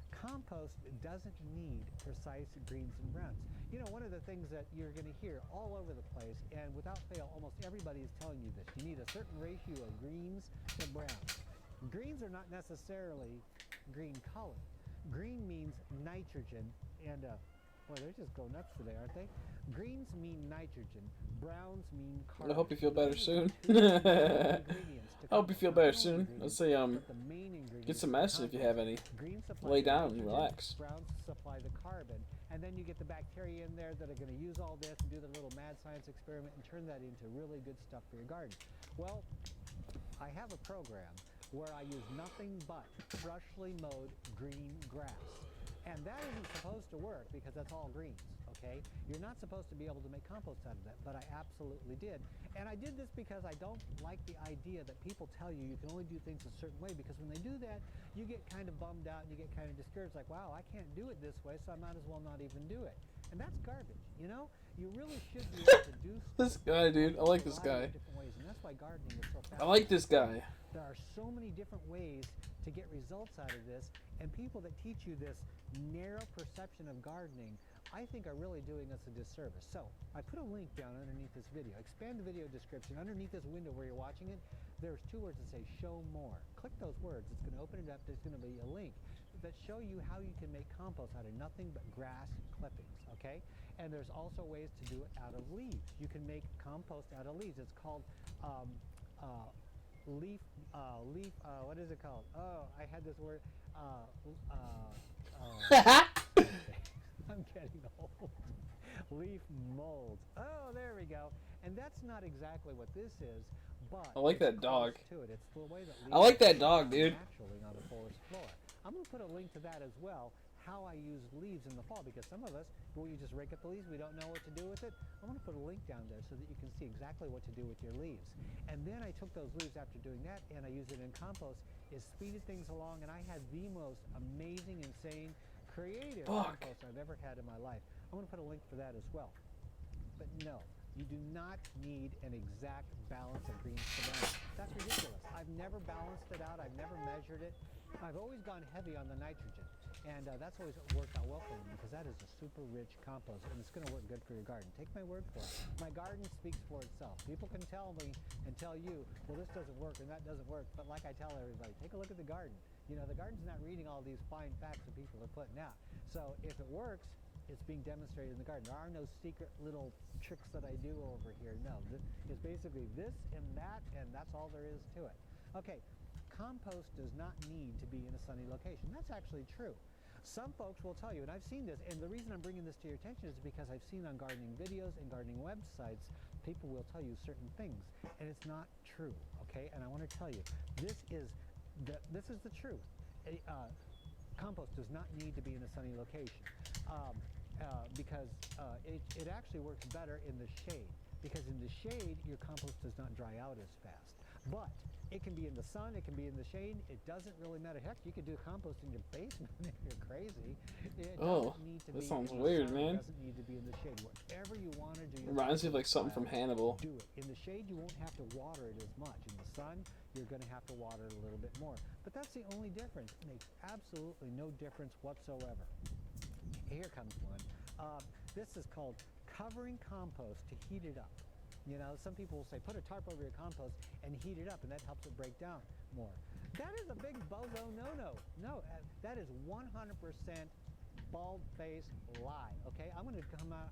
Compost doesn't need precise greens and browns. You know, one of the things that you're going to hear all over the place, and without fail, almost everybody is telling you this. You need a certain ratio of greens and browns. Greens are not necessarily green color. Green means nitrogen, and boy, they just go nuts today, aren't they? Greens mean nitrogen. Browns mean carbon. I hope you feel better soon. I I hope you feel better soon. Let's say get some medicine if you have any. Lay down and relax. Browns supply the carbon, and then you get the bacteria in there that are going to use all this and do their little mad science experiment and turn that into really good stuff for your garden. Well, I have a program where I use nothing but freshly mowed green grass. And that isn't supposed to work because that's all greens, okay? You're not supposed to be able to make compost out of that, but I absolutely did. And I did this because I don't like the idea that people tell you you can only do things a certain way, because when they do that, you get kind of bummed out and you get kind of discouraged, like, wow, I can't do it this way, so I might as well not even do it. And that's garbage, you know? You really should be able to do This guy, dude. I like this guy. different ways, and that's why gardening is so I fascinating. like this guy. There are so many different ways to get results out of this, and people that teach you this narrow perception of gardening, I think are really doing us a disservice. So I put a link down underneath this video. Expand the video description. Underneath this window where you're watching it, there's two words that say show more. Click those words. It's going to open it up. There's going to be a link that show you how you can make compost out of nothing but grass clippings, okay? And there's also ways to do it out of leaves. You can make compost out of leaves. It's called what is it called? Oh, I had this word. I'm getting old. Leaf molds. Oh, there we go. And that's not exactly what this is, but I like that it's dog. close to it. It's the way that I like that leaves dog, dude. naturally on the forest floor. I'm going to put a link to that as well. how I use leaves in the fall, because some of us, well, you just rake up the leaves, we don't know what to do with it. I'm going to put a link down there so that you can see exactly what to do with your leaves. And then I took those leaves after doing that and I used it in compost. It speeded things along, and I had the most amazing, insane, creative compost I've ever had in my life. I'm going to put a link for that as well. But no, you do not need an exact balance of greens to brown. That's ridiculous. I've never balanced it out. I've never measured it. I've always gone heavy on the nitrogen. And that's always worked out well for me, because that is a super rich compost, and it's going to work good for your garden. Take my word for it. My garden speaks for itself. People can tell me and tell you, well, this doesn't work and that doesn't work. But like I tell everybody, take a look at the garden. You know, the garden's not reading all these fine facts that people are putting out. So if it works, it's being demonstrated in the garden. There are no secret little tricks that I do over here. No, it's basically this and that's all there is to it. Okay, compost does not need to be in a sunny location. That's actually true. Some folks will tell you, and I've seen this, and the reason I'm bringing this to your attention is because I've seen on gardening videos and gardening websites, people will tell you certain things, and it's not true, okay? And I want to tell you, this is the truth. Compost does not need to be in a sunny location because it actually works better in the shade, because in the shade, your compost does not dry out as fast. But it can be in the sun, it can be in the shade, it doesn't really matter. Heck, you could do compost in your basement if you're crazy. It doesn't need to that be sounds in the weird, sun. man. It doesn't need to be in the shade. Whatever you want to do. Reminds me of like something from Hannibal. Do it. In the shade, you won't have to water it as much. In the sun, you're going to have to water it a little bit more. But that's the only difference. It makes absolutely no difference whatsoever. Here comes one. This is called covering compost to heat it up. You know, some people will say, put a tarp over your compost and heat it up, and that helps it break down more. That is a big bozo no-no. No, that is 100% bald-faced lie, okay? I'm going to come out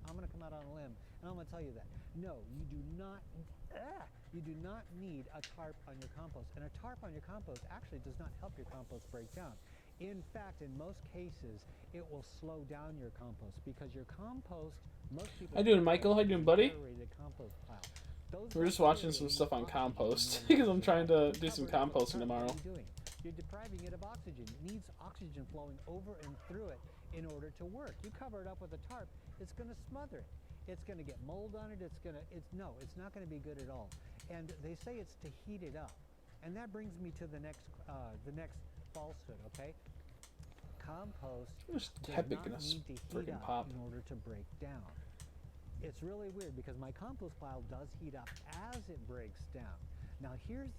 on a limb, and I'm going to tell you that. No, you do not need a tarp on your compost. And a tarp on your compost actually does not help your compost break down. In fact, in most cases, it will slow down your compost, because your compost, most people... How you doing, Michael? How you doing, buddy? We're just watching some stuff on compost because I'm trying to do some composting tomorrow. You're depriving it of oxygen. It needs oxygen flowing over and through it in order to work. You cover it up with a tarp, it's going to smother it. It's going to get mold on it. It's not going to be good at all. And they say it's to heat it up. And that brings me to the next falsehood, okay? Compost does not need to heat up in order to break down. It's really weird, because my compost pile does heat up as it breaks down. Now here's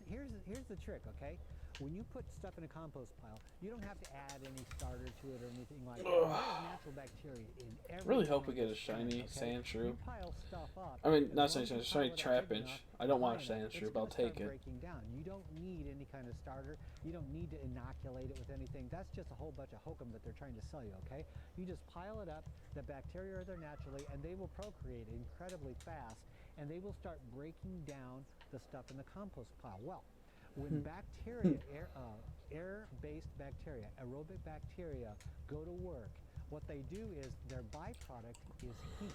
the trick, okay? When you put stuff in a compost pile, you don't have to add any starter to it or anything like that. There's natural bacteria in every... Really hope we get a shiny sand shrew. You pile stuff up. I mean, not shiny sand, shiny trap-inch. I don't want a sand shrew, but I'll take it. Breaking down. You don't need any kind of starter. You don't need to inoculate it with anything. That's just a whole bunch of hokum that they're trying to sell you, okay? You just pile it up. The bacteria are there naturally, and they will procreate incredibly fast, and they will start breaking down the stuff in the compost pile. Well, when bacteria, air-based bacteria, aerobic bacteria, go to work, what they do is their byproduct is heat,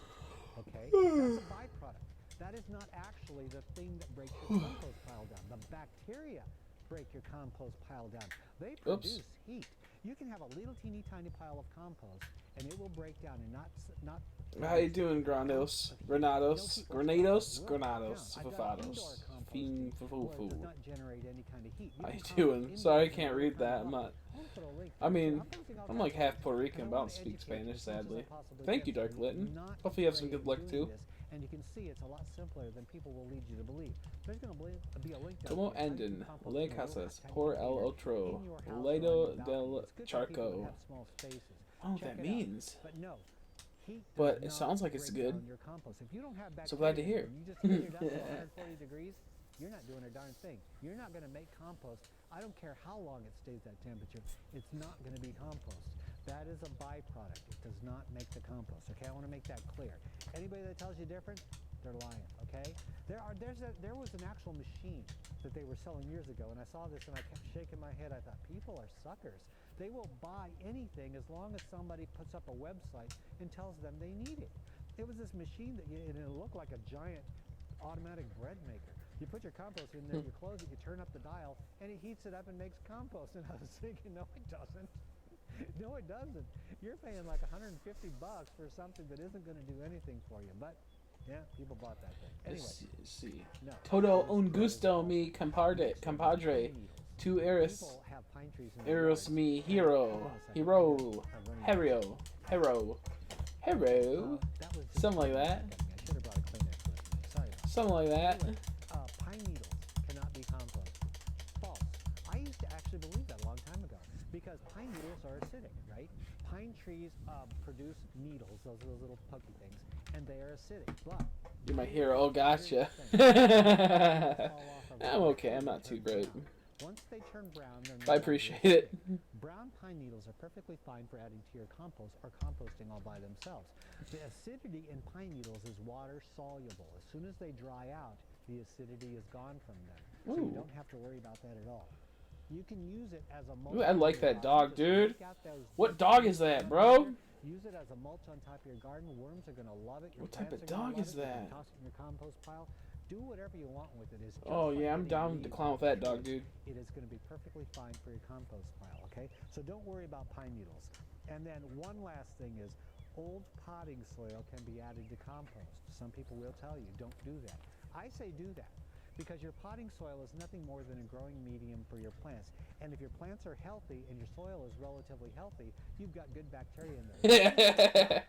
okay? That's a byproduct. That is not actually the thing that breaks your compost pile down. The bacteria break your compost pile down. They produce heat. You can have a little teeny tiny pile of compost, and it will break down and not. How you doing, Granados, Fafados, Does not generate any kind of heat. How you doing? Sorry, I can't read that. I'm like half Puerto Rican, but I don't speak Spanish, sadly. Thank you, Dark Litton. Hopefully you have some good luck, too. And you can see it's a lot simpler than people will lead you to believe. There's going to be a link down Como Endin, Le Casas, Por el Otro, Ledo del Charco. I don't know what that means. But no. But it sounds like it's good. If you don't have So glad to hear. You just heat it up to 140 degrees, you're not doing a darn thing. You're not going to make compost. I don't care how long it stays that temperature. It's not going to be compost. That is a byproduct. It does not make the compost. Okay, I want to make that clear. Anybody that tells you different, they're lying. Okay, there was an actual machine that they were selling years ago, and I saw this and I kept shaking my head. I thought, people are suckers. They will buy anything as long as somebody puts up a website and tells them they need it. It was this machine and it looked like a giant automatic bread maker. You put your compost in there, you close it, you turn up the dial, and it heats it up and makes compost. And I was thinking, no, it doesn't. No, it doesn't. You're paying like $150 for something that isn't going to do anything for you. But yeah, people bought that thing. Anyway, Let's see. no. Todo This un is gusto, all mi compadre. mixed in with pine needles. Tu eres. People have pine trees in their Eros yards. mi And- hero. hold on a second. Hero. I'm running out of Hero. Hero. Hero. that was just Something like that. I should have brought a Kleenex with me. Sorry about that. Something like that. Anyway, pine needles cannot be composted. False. I used to actually believe that a long time ago because pine needles are acidic, right? Pine trees produce needles, those are those little pokey things, and they are acidic. But You're my hero. Oh, gotcha. I'm okay. I'm not too great. once they turn brown, they're no I longer appreciate it. acidic. Brown pine needles are perfectly fine for adding to your compost or composting all by themselves. The acidity in pine needles is water soluble. As soon as they dry out, the acidity is gone from them. So you Ooh. don't have to worry about that at all. You can use it as a mulch. Ooh, I like on your that garden. dog, Just dude. take out those What dead dog leaves is that, down bro? there. Use it as a mulch on top of your garden. Worms are going to love it. Your What type plants of are gonna dog love is it. You can that? toss it in your compost pile. Do whatever you want with it. It's just Oh, like yeah, I'm getting down to leaves clown off with that the dog, trees. dude. It is going to be perfectly fine for your compost pile, okay? So don't worry about pine needles. And then one last thing is old potting soil can be added to compost. Some people will tell you don't do that. I say do that because your potting soil is nothing more than a growing medium for your plants. And if your plants are healthy and your soil is relatively healthy, you've got good bacteria in there.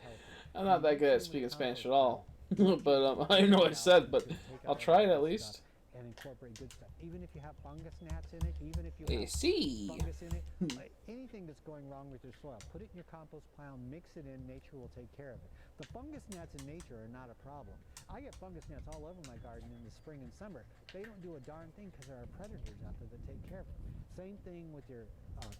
I'm not that good at speaking Spanish at all. But I know what I said, but I'll try it at least. And incorporate good stuff. Even if you have fungus gnats in it, even if you have See. fungus in it, anything that's going wrong with your soil, put it in your compost pile, mix it in, nature will take care of it. The fungus gnats in nature are not a problem. I get fungus gnats all over my garden in the spring and summer. They don't do a darn thing because there are predators out there that take care of it. Same thing with your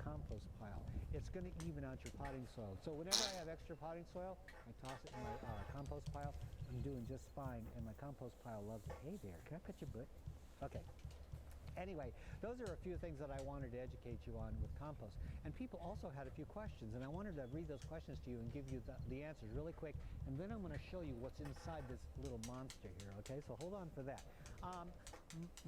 compost pile. It's going to even out your potting soil. So whenever I have extra potting soil, I toss it in my compost pile. I'm doing just fine, and my compost pile loves it. Hey there, can I pet your butt? Okay. Anyway, those are a few things that I wanted to educate you on with compost. And people also had a few questions, and I wanted to read those questions to you and give you the answers really quick, and then I'm going to show you what's inside this little monster here, okay? So hold on for that.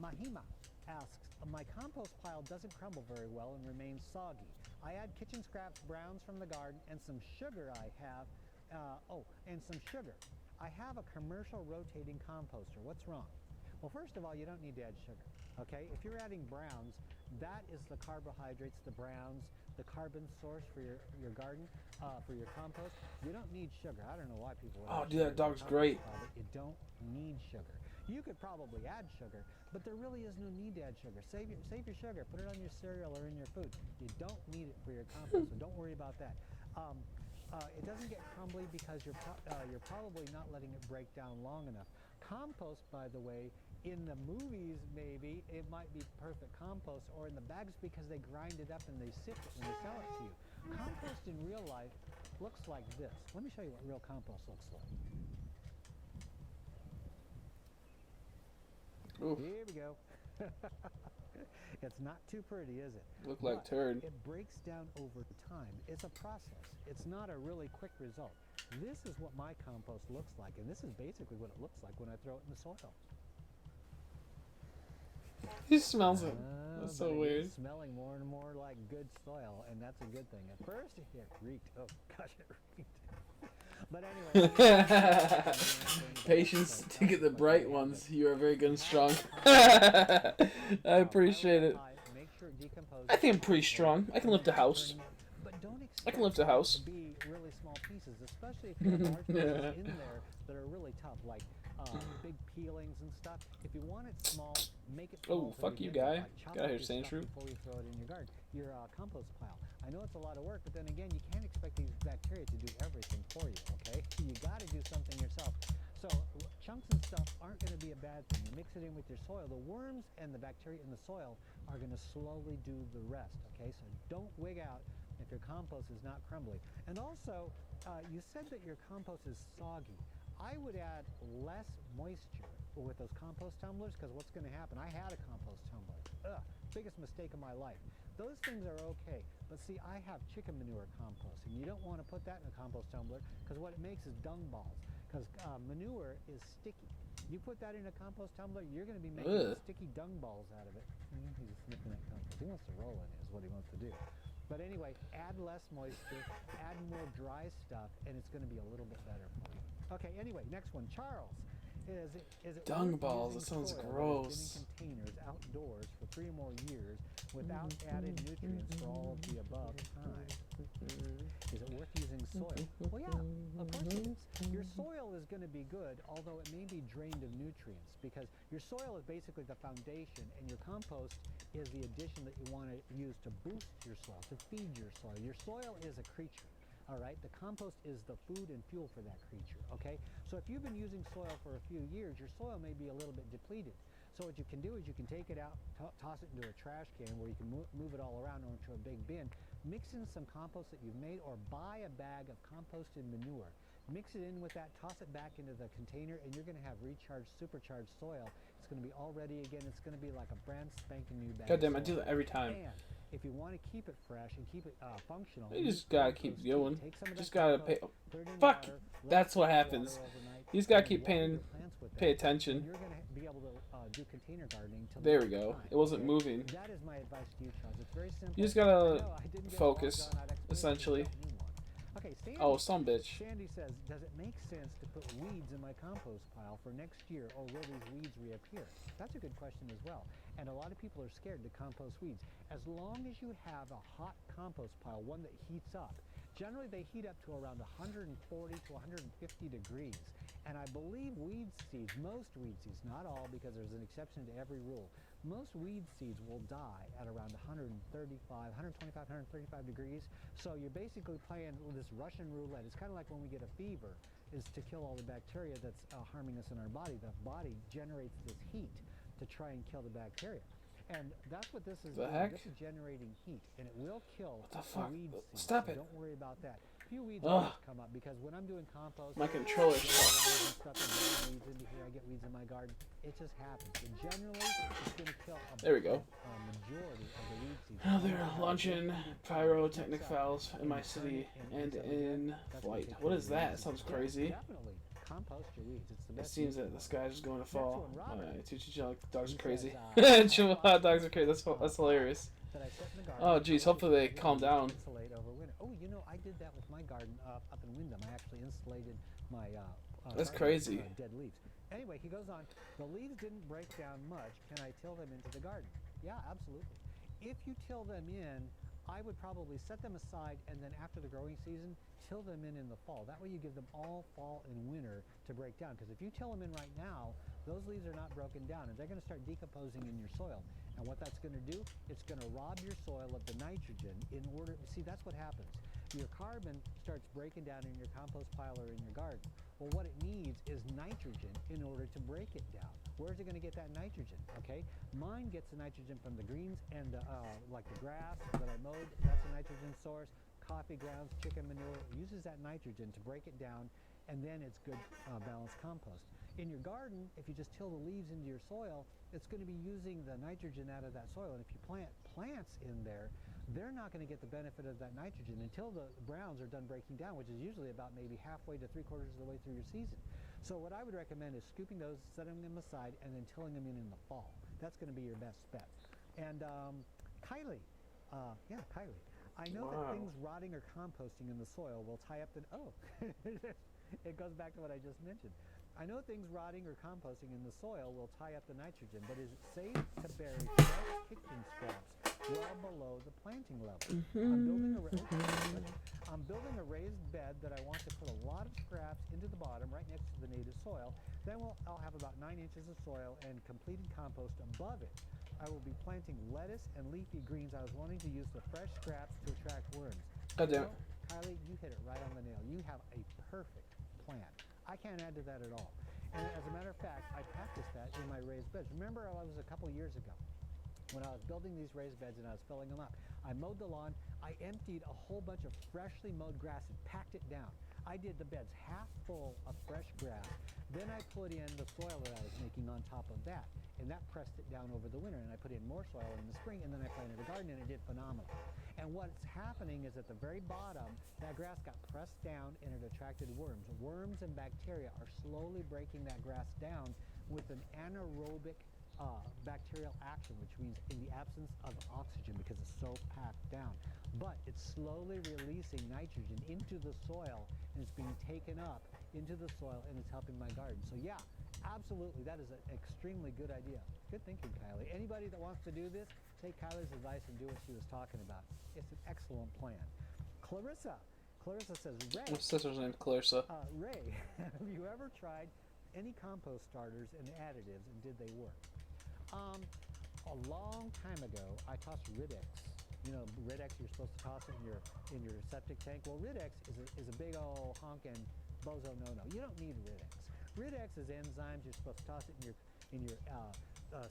Mahima asks, my compost pile doesn't crumble very well and remains soggy. I add kitchen scraps, browns from the garden, and some sugar I have, and some sugar. I have a commercial rotating composter. What's wrong? Well, first of all, you don't need to add sugar, okay? If you're adding browns, that is the carbohydrates, the browns, the carbon source for your garden, for your compost. You don't need sugar. I don't know why people would add Oh, dude, sugar that to dog's compost great. pile, but you don't need sugar. You could probably add sugar, but there really is no need to add sugar. Save your sugar. Put it on your cereal or in your food. You don't need it for your compost, so don't worry about that. It doesn't get crumbly because you're probably not letting it break down long enough. Compost, by the way, in the movies maybe it might be perfect compost, or in the bags because they grind it up and they sift it and they sell it to you. Compost in real life looks like this. Let me show you what real compost looks like. Oof. Here we go. It's not too pretty, is it? Look like But turd. it breaks down over time. It's a process. It's not a really quick result. This is what my compost looks like, and this is basically what it looks like when I throw it in the soil. He smells it. That's so But it weird. is smelling more and more like good soil, and that's a good thing. At first, it reeked. Oh gosh, it reeked. But anyway. Patience to get the bright ones. You are very good and strong. I appreciate it. Make sure it decomposes. I think I'm pretty strong. I can lift a house. But don't I can lift a house. expect it to be really small pieces, especially if you have large pieces in there that are really tough, like big peelings and stuff. If you want it small, make it small. Oh, to fuck you, begin with. guy. Like, chop Got up here, your Sand stuff Shrew. before you throw it in your garden, your compost pile. I know it's a lot of work, but then again, you can't expect these bacteria to do everything for you, okay? You got to do something yourself. So chunks and stuff aren't going to be a bad thing. You mix it in with your soil. The worms and the bacteria in the soil are going to slowly do the rest, okay? So don't wig out if your compost is not crumbly. And also, you said that your compost is soggy. I would add less moisture with those compost tumblers, because what's going to happen, I had a compost tumbler. Biggest mistake of my life. Those things are okay, but see, I have chicken manure compost, and you don't want to put that in a compost tumbler, because what it makes is dung balls, because manure is sticky. You put that in a compost tumbler, you're going to be making sticky dung balls out of it. He's sniffing at compost. He wants to roll in it, is what he wants to do. But anyway, add less moisture, add more dry stuff, and it's going to be a little bit better for you. Okay, anyway, next one. Charles. Is it Dung worth balls, using that sounds soil that has gross. been in containers outdoors for 3 or more years without added nutrients for all of the above time? Is it worth using soil? Well, yeah, of course it is. Your soil is going to be good, although it may be drained of nutrients, because your soil is basically the foundation, and your compost is the addition that you want to use to boost your soil, to feed your soil. Your soil is a creature. All right, the compost is the food and fuel for that creature, okay? So if you've been using soil for a few years, your soil may be a little bit depleted. So what you can do is you can take it out, toss it into a trash can where you can move it all around or into a big bin, mix in some compost that you've made, or buy a bag of composted manure. Mix it in with that, toss it back into the container, and you're going to have recharged, supercharged soil. It's going to be all ready again. It's going to be like a brand spanking new bag. God damn, I do that every time. And if you want to keep it fresh and keep it functional, You just gotta keep going. Just gotta pay. put it in Fuck! water, let That's it what sit in happens. water overnight, You just gotta and keep water paying, your plants with pay that. attention. And you're going to be able to do container gardening till There the we end of go. time, It wasn't okay? moving. That is my advice to you, Charles. It's very simple. You just I gotta know, I didn't get focus, bogged down on that explanation, essentially. you don't need one. Okay, Sandy. Oh, some bitch. Sandy says, does it make sense to put weeds in my compost pile for next year, or will these weeds reappear? That's a good question as well. And a lot of people are scared to compost weeds. As long as you have a hot compost pile, one that heats up, generally they heat up to around 140 to 150 degrees. And I believe weed seeds, most weed seeds, not all because there's an exception to every rule, most weed seeds will die at around 125, 135 degrees. So you're basically playing this Russian roulette. It's kind of like when we get a fever, is to kill all the bacteria that's harming us in our body. The body generates this heat to try and kill the bacteria. And that's what this is The doing. heck? This is generating heat, and it will kill What the fuck? weed seeds. Stop so it. Don't worry about that. A few weeds Ugh. always come up because when I'm doing compost, My controller I sucks. and stuff and getting weeds into here. I get weeds in my garden. It just happens. But generally, it's going to kill There we go. a majority of the weed seeds. Now they're launching pyrotechnic valves in my city and in flight. What is that? It sounds crazy. Definitely compost your weeds. It's the It best. seems that the sky's just going to fall. Next one, Robert. Like dogs are He crazy. says, Chihuahua dogs are crazy. That's hilarious. that I set in the garden. Oh, geez, hopefully they calm down. Insulate over winter. Oh, you know, I did that with my garden up in Wyndham. I actually insulated my That's garden crazy. with, dead leaves. Anyway, he goes on. The leaves didn't break down much. Can I till them into the garden? Yeah, absolutely. If you till them in, I would probably set them aside, and then after the growing season, till them in the fall. That way you give them all fall and winter to break down. Because if you till them in right now, those leaves are not broken down, and they're going to start decomposing in your soil. And what that's going to do, it's going to rob your soil of the nitrogen in order, see, that's what happens. Your carbon starts breaking down in your compost pile or in your garden. Well, what it needs is nitrogen in order to break it down. Where's it going to get that nitrogen? Okay, mine gets the nitrogen from the greens and like the grass that I mowed. That's a nitrogen source. Coffee grounds, chicken manure uses that nitrogen to break it down, and then it's good balanced compost. In your garden, if you just till the leaves into your soil, it's going to be using the nitrogen out of that soil. And if you plant plants in there, they're not going to get the benefit of that nitrogen until the browns are done breaking down, which is usually about maybe halfway to 3/4 of the way through your season. So what I would recommend is scooping those, setting them aside, and then tilling them in the fall. That's going to be your best bet. And Kylie, Kylie, I know that things rotting or composting in the soil will tie up the, it goes back to what I just mentioned. I know things rotting or composting in the soil will tie up the nitrogen, but is it safe to bury fresh kitchen scraps well below the planting level? I'm building a raised bed that I want to put a lot of scraps into the bottom right next to the native soil. Then I'll have about 9 inches of soil and completed compost above it. I will be planting lettuce and leafy greens. I was wanting to use the fresh scraps to attract worms. God damn it. Kylie, you hit it right on the nail. You have a perfect plan. I can't add to that at all. And as a matter of fact, I practiced that in my raised beds. Remember, I was a couple years ago when I was building these raised beds and I was filling them up. I mowed the lawn. I emptied a whole bunch of freshly mowed grass and packed it down. I did the beds half full of fresh grass. Then I put in the soil that I was making on top of that, and that pressed it down over the winter. And I put in more soil in the spring, and then I planted a garden, and it did phenomenal. And what's happening is at the very bottom, that grass got pressed down, and it attracted worms. Worms and bacteria are slowly breaking that grass down with an anaerobic bacterial action, which means in the absence of oxygen because it's so packed down. But it's slowly releasing nitrogen into the soil, and it's being taken up into the soil, and it's helping my garden. So yeah, absolutely, that is an extremely good idea. Good thinking, Kylie. Anybody that wants to do this, take Kylie's advice and do what she was talking about. It's an excellent plan. Clarissa says, Ray. My sister's named Clarissa. Ray, have you ever tried any compost starters and additives, and did they work? A long time ago, I tossed Rid-X. You know, Rid-X, you're supposed to toss it in your septic tank. Well, Rid-X is a big old honkin' bozo no-no. You don't need Rid-X. Rid-X is enzymes. You're supposed to toss it in your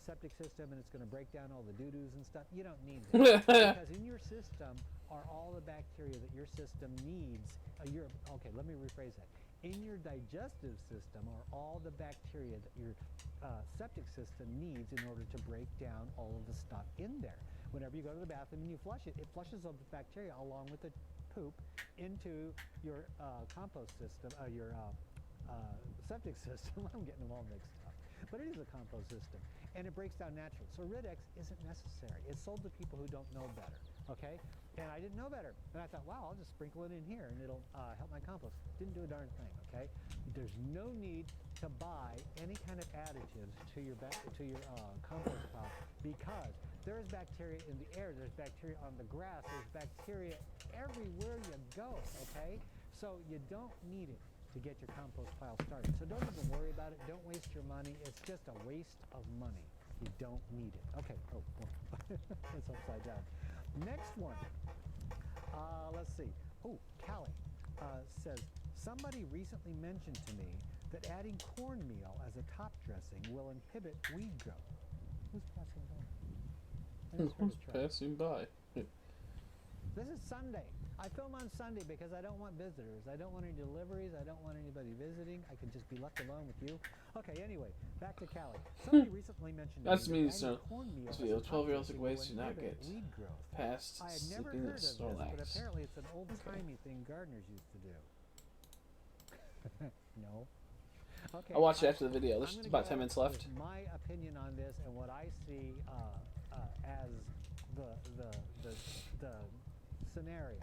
septic system, and it's going to break down all the doo-doos and stuff. You don't need that because in your system are all the bacteria that your system needs. Okay, let me rephrase that. In your digestive system are all the bacteria that your septic system needs in order to break down all of the stuff in there. Whenever you go to the bathroom and you flush it, it flushes those bacteria along with the poop into your compost system, your septic system. I'm getting them all mixed up. But it is a compost system, and it breaks down naturally. So Rid-X isn't necessary. It's sold to people who don't know better, okay? And I didn't know better. And I thought, wow, I'll just sprinkle it in here, and it'll help my compost. Didn't do a darn thing, okay? There's no need to buy any kind of additives to your compost pile because there is bacteria in the air. There's bacteria on the grass. There's bacteria everywhere you go, okay? So you don't need it to get your compost pile started. So don't even worry about it. Don't waste your money. It's just a waste of money. You don't need it. Okay. Oh, it's upside down. Next one. Let's see. Oh, Callie says, somebody recently mentioned to me that adding cornmeal as a top dressing will inhibit weed growth. Who's passing by? Who's passing by? This is Sunday. I film on Sunday because I don't want visitors. I don't want any deliveries. I don't want anybody visiting. I can just be left alone with you. Okay, anyway, back to Callie. Somebody recently mentioned That's me, that so cornmeal this video, 12 realistic will ways to not inhibit get weed growth. past I had never sleeping heard with of this, but Snorlax. apparently it's an old-timey thing gardeners used to do. No. Okay. I'll watch it after the video. There's about 10 minutes left. My opinion on this and what I see as the scenario.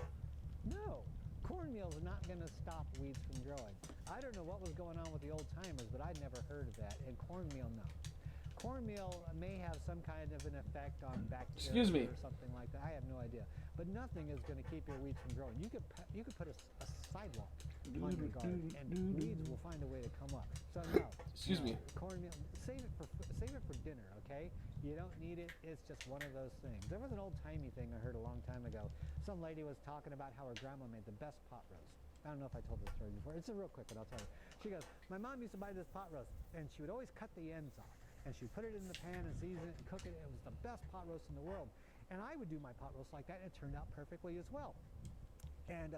No, cornmeal is not going to stop weeds from growing. I don't know what was going on with the old timers, but I'd never heard of that. And cornmeal, no. Cornmeal may have some kind of an effect on bacteria or something like that. I have no idea. But nothing is going to keep your weeds from growing. You could put a sidewalk on your garden, and weeds will find a way to come up. So no. Excuse me. Cornmeal. Save it for dinner, okay? You don't need it. It's just one of those things. There was an old-timey thing I heard a long time ago. Some lady was talking about how her grandma made the best pot roast. I don't know if I told this story before. It's a real quick, but I'll tell you. She goes, my mom used to buy this pot roast, and she would always cut the ends off. And she'd put it in the pan and season it and cook it. It was the best pot roast in the world. And I would do my pot roast like that, and it turned out perfectly as well. And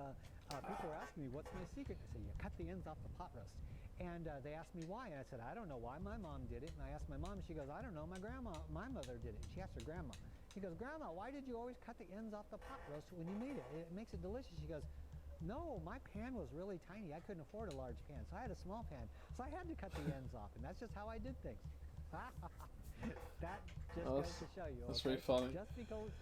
people were asking me, what's my secret? I said, you cut the ends off the pot roast. And they asked me why, and I said, I don't know why. My mom did it. And I asked my mom, and she goes, I don't know. My mother did it. She asked her grandma. She goes, Grandma, why did you always cut the ends off the pot roast when you made it? It makes it delicious. She goes, no, my pan was really tiny. I couldn't afford a large pan, so I had a small pan. So I had to cut the ends off, and that's just how I did things. That just goes to show you. That's okay? pretty funny. Just because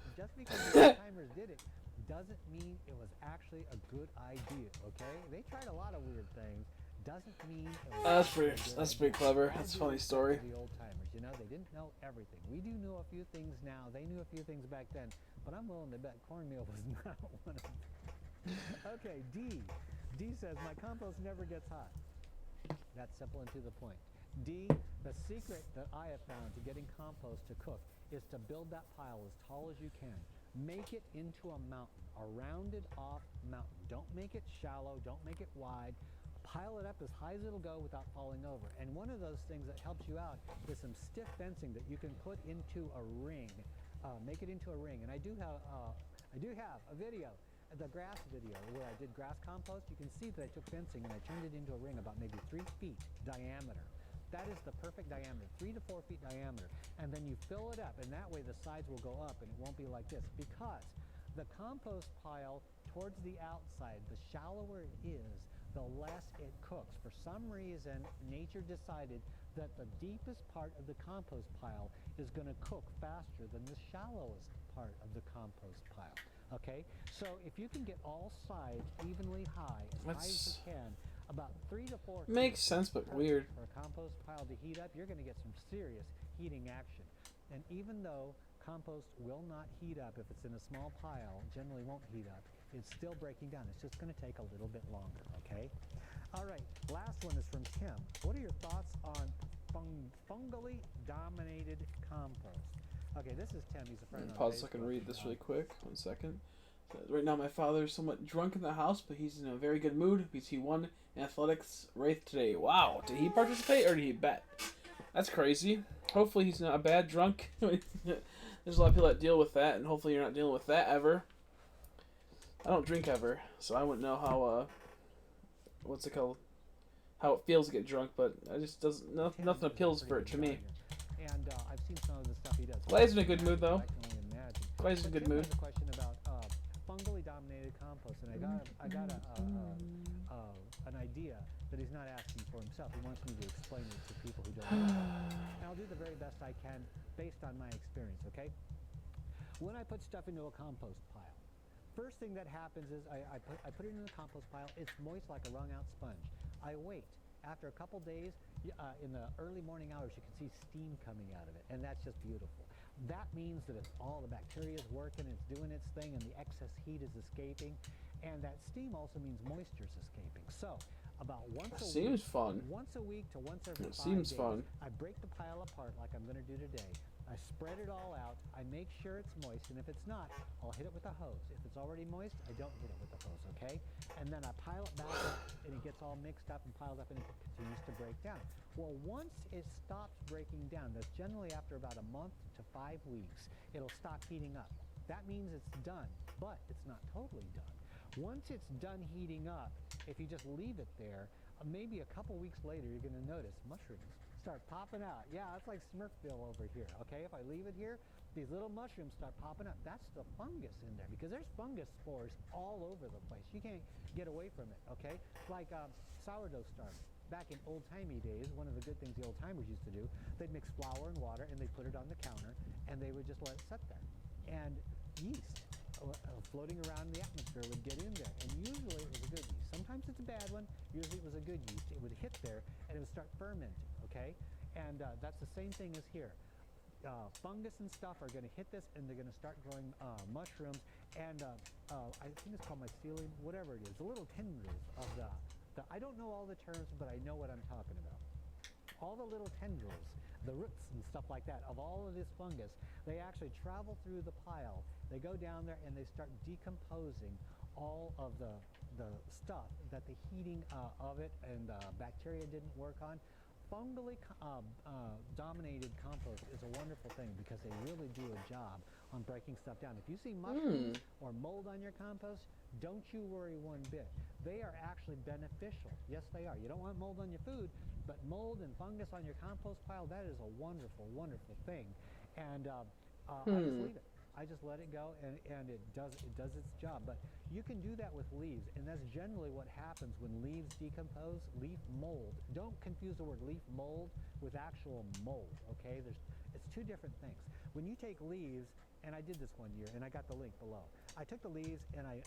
the timers did it doesn't mean it was actually a good idea. Okay, they tried a lot of weird things. Doesn't mean it was that's pretty clever. That's a funny story. The old timers, you know, they didn't know everything. We do know a few things now. They knew a few things back then, but I'm willing to bet cornmeal was not one of them. Okay, D says my compost never gets hot. That's simple and to the point. D, the secret that I have found to getting compost to cook is to build that pile as tall as you can. Make it into a mountain, a rounded off mountain. Don't make it shallow, don't make it wide. Pile it up as high as it'll go without falling over. And one of those things that helps you out is some stiff fencing that you can put into a ring. Make it into a ring. And I do have a video, the grass video, where I did grass compost. You can see that I took fencing and I turned it into a ring about maybe 3 feet diameter. That is the perfect diameter, 3 to 4 feet diameter. And then you fill it up, and that way the sides will go up and it won't be like this. Because the compost pile towards the outside, the shallower it is, the less it cooks. For some reason, nature decided that the deepest part of the compost pile is going to cook faster than the shallowest part of the compost pile. Okay, so if you can get all sides evenly high, as high as you can, about 3 to 4 feet makes sense, but weird. For a compost pile to heat up, you're going to get some serious heating action. And even though compost will not heat up if it's in a small pile, generally won't heat up, it's still breaking down. It's just going to take a little bit longer, okay? All right, last one is from Tim. What are your thoughts on fungally dominated compost? Okay, this is Tim. He's a friend. Pause so I can read this really quick. 1 second. Right now, my father is somewhat drunk in the house, but he's in a very good mood because he won an athletics race today. Wow! Did he participate or did he bet? That's crazy. Hopefully, he's not a bad drunk. There's a lot of people that deal with that, and hopefully, you're not dealing with that ever. I don't drink ever, so I wouldn't know how. What's it called? How it feels to get drunk, but I just doesn't. Nothing appeals for it to me. And I've seen some of the stuff he does. Glad he's in a good mood, though. I can only imagine. Glad he's in a good mood. Has a question about fungally dominated compost, and I got an idea that he's not asking for himself. He wants me to explain it to people who don't know. And I'll do the very best I can based on my experience. Okay. When I put stuff into a compost pile, first thing that happens is I put it in the compost pile. It's moist like a wrung-out sponge. I wait. After a couple days, in the early morning hours, you can see steam coming out of it, and that's just beautiful. That means that it's all the bacteria is working, it's doing its thing, and the excess heat is escaping, and that steam also means moisture is escaping. So, about once a week, once a week to once every 5 days, I break the pile apart like I'm going to do today. I spread it all out. I make sure it's moist, and if it's not, I'll hit it with a hose. If it's already moist, I don't hit it with a hose, okay? And then I pile it back up, and it gets all mixed up and piled up, and it continues to break down. Well, once it stops breaking down, that's generally after about a month to 5 weeks, it'll stop heating up. That means it's done, but it's not totally done. Once it's done heating up, if you just leave it there, maybe a couple weeks later, you're going to notice mushrooms start popping out. Yeah, it's like Smurfville over here, okay? If I leave it here, these little mushrooms start popping up. That's the fungus in there because there's fungus spores all over the place. You can't get away from it, okay? Like sourdough starter. Back in old-timey days, one of the good things the old-timers used to do, they'd mix flour and water and they'd put it on the counter and they would just let it sit there. And yeast floating around in the atmosphere would get in there, and usually it was a good yeast. Sometimes it's a bad one. Usually it was a good yeast. It would hit there and it would start fermenting, okay? And that's the same thing as here. Fungus and stuff are going to hit this, and they're going to start growing mushrooms, and I think it's called mycelium, whatever it is, the little tendrils of the I don't know all the terms, but I know what I'm talking about. All the little tendrils, the roots and stuff like that of all of this fungus, they actually travel through the pile. They go down there and they start decomposing all of the stuff that the heating of it and bacteria didn't work on. Fungally dominated compost is a wonderful thing because they really do a job on breaking stuff down. If you see mushrooms or mold on your compost, don't you worry one bit. They are actually beneficial. Yes, they are. You don't want mold on your food, but mold and fungus on your compost pile, that is a wonderful, wonderful thing. And I just leave it. I just let it go, and it does its job. But you can do that with leaves, and that's generally what happens when leaves decompose. Leaf mold. Don't confuse the word leaf mold with actual mold, okay? It's two different things. When you take leaves, and I did this one year, and I got the link below. I took the leaves, and I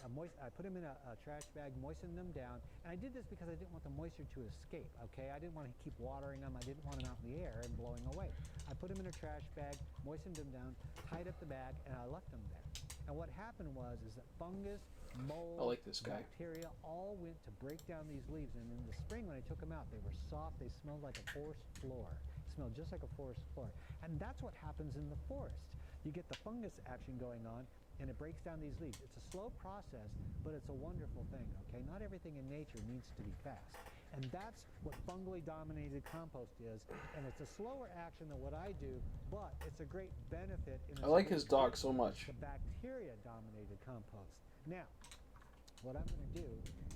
put them in a trash bag, moistened them down, and I did this because I didn't want the moisture to escape, okay? I didn't want to keep watering them. I didn't want them out in the air and blowing away. I put them in a trash bag, moistened them down, tied up the bag, and I left them there. And what happened is that fungus, mold, bacteria all went to break down these leaves, and in the spring when I took them out, they were soft, they smelled like a forest floor. It smelled just like a forest floor. And that's what happens in the forest. You get the fungus action going on, and it breaks down these leaves. It's a slow process, but it's a wonderful thing, okay? Not everything in nature needs to be fast. And that's what fungally dominated compost is, and it's a slower action than what I do, but it's a great benefit. I like his dog so much. The bacteria dominated compost. Now, what I'm going to do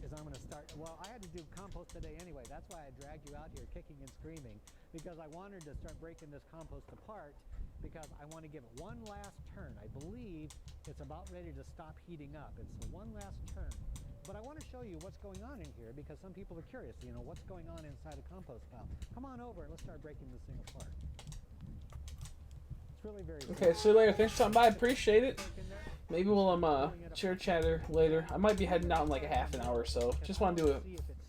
is I'm going to start, well, I had to do compost today anyway. That's why I dragged you out here kicking and screaming, because I wanted to start breaking this compost apart, because I want to give it one last turn. I believe it's about ready to stop heating up. It's one last turn. But I want to show you what's going on in here because some people are curious, you know, what's going on inside a compost pile. Come on over and let's start breaking this thing apart. It's really very Okay, see you later. Thanks for stopping by. I appreciate it. Maybe we'll chatter later. I might be heading out in like a half an hour or so. Just want to do a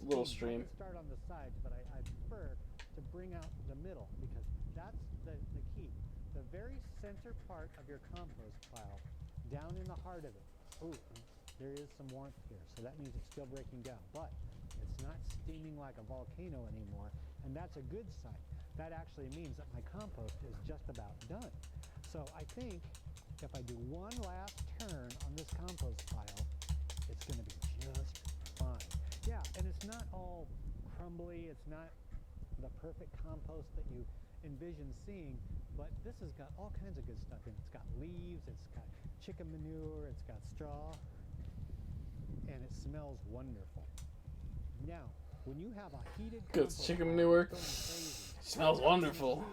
little stream. Start on the sides, but I prefer to bring out the middle because that's the key. The very center part of your compost pile, down in the heart of it. Ooh, there is some warmth here, so that means it's still breaking down. But it's not steaming like a volcano anymore, and that's a good sign. That actually means that my compost is just about done. So I think if I do one last turn on this compost pile, it's going to be just fine. Yeah, and it's not all crumbly. It's not the perfect compost that you envision seeing, but this has got all kinds of good stuff in it. It's got leaves, it's got chicken manure, it's got straw, and it smells wonderful. Now, when you have a heated good compost chicken pile manure. going crazy, Smells wonderful.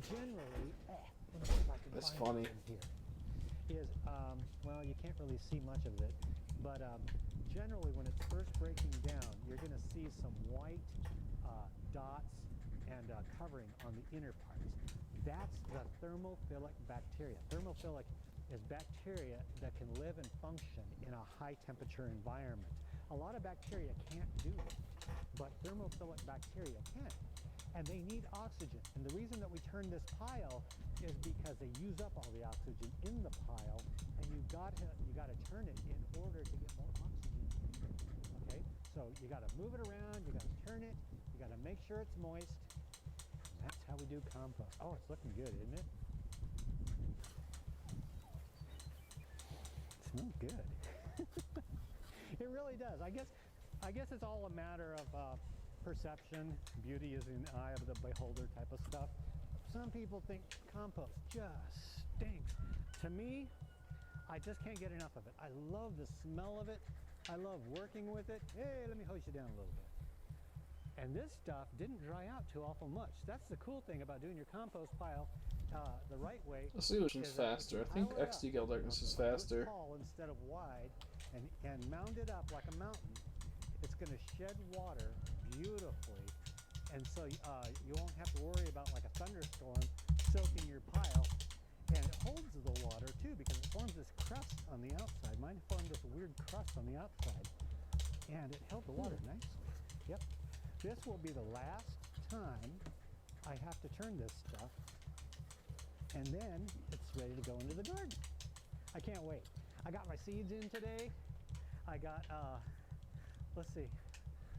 generally, let me see if I can That's find funny. it in here. Is well, you can't really see much of it, but generally when it's first breaking down, you're going to see some white dots and covering on the inner parts. That's the thermophilic bacteria. Thermophilic is bacteria that can live and function in a high temperature environment. A lot of bacteria can't do it, but thermophilic bacteria can. And they need oxygen. And the reason that we turn this pile is because they use up all the oxygen in the pile, and you got to turn it in order to get more oxygen. Okay? So you got to move it around, you got to turn it, you got to make sure it's moist. And that's how we do compost. Oh, it's looking good, isn't it? It smells good. It really does. I guess it's all a matter of perception. Beauty is in the eye of the beholder type of stuff. Some people think compost just stinks. To me, I just can't get enough of it. I love the smell of it. I love working with it. Hey, let me hose you down a little bit. And this stuff didn't dry out too awful much. That's the cool thing about doing your compost pile the right way. The solution's faster. I think XD Gale Darkness is faster. Tall instead of wide, and mound it up like a mountain. It's going to shed water beautifully, and so you won't have to worry about like a thunderstorm soaking your pile. And it holds the water too because it forms this crust on the outside. Mine formed this weird crust on the outside, and it held the water nicely. Yep. This will be the last time I have to turn this stuff, and then it's ready to go into the garden. I can't wait. I got my seeds in today. I got, let's see,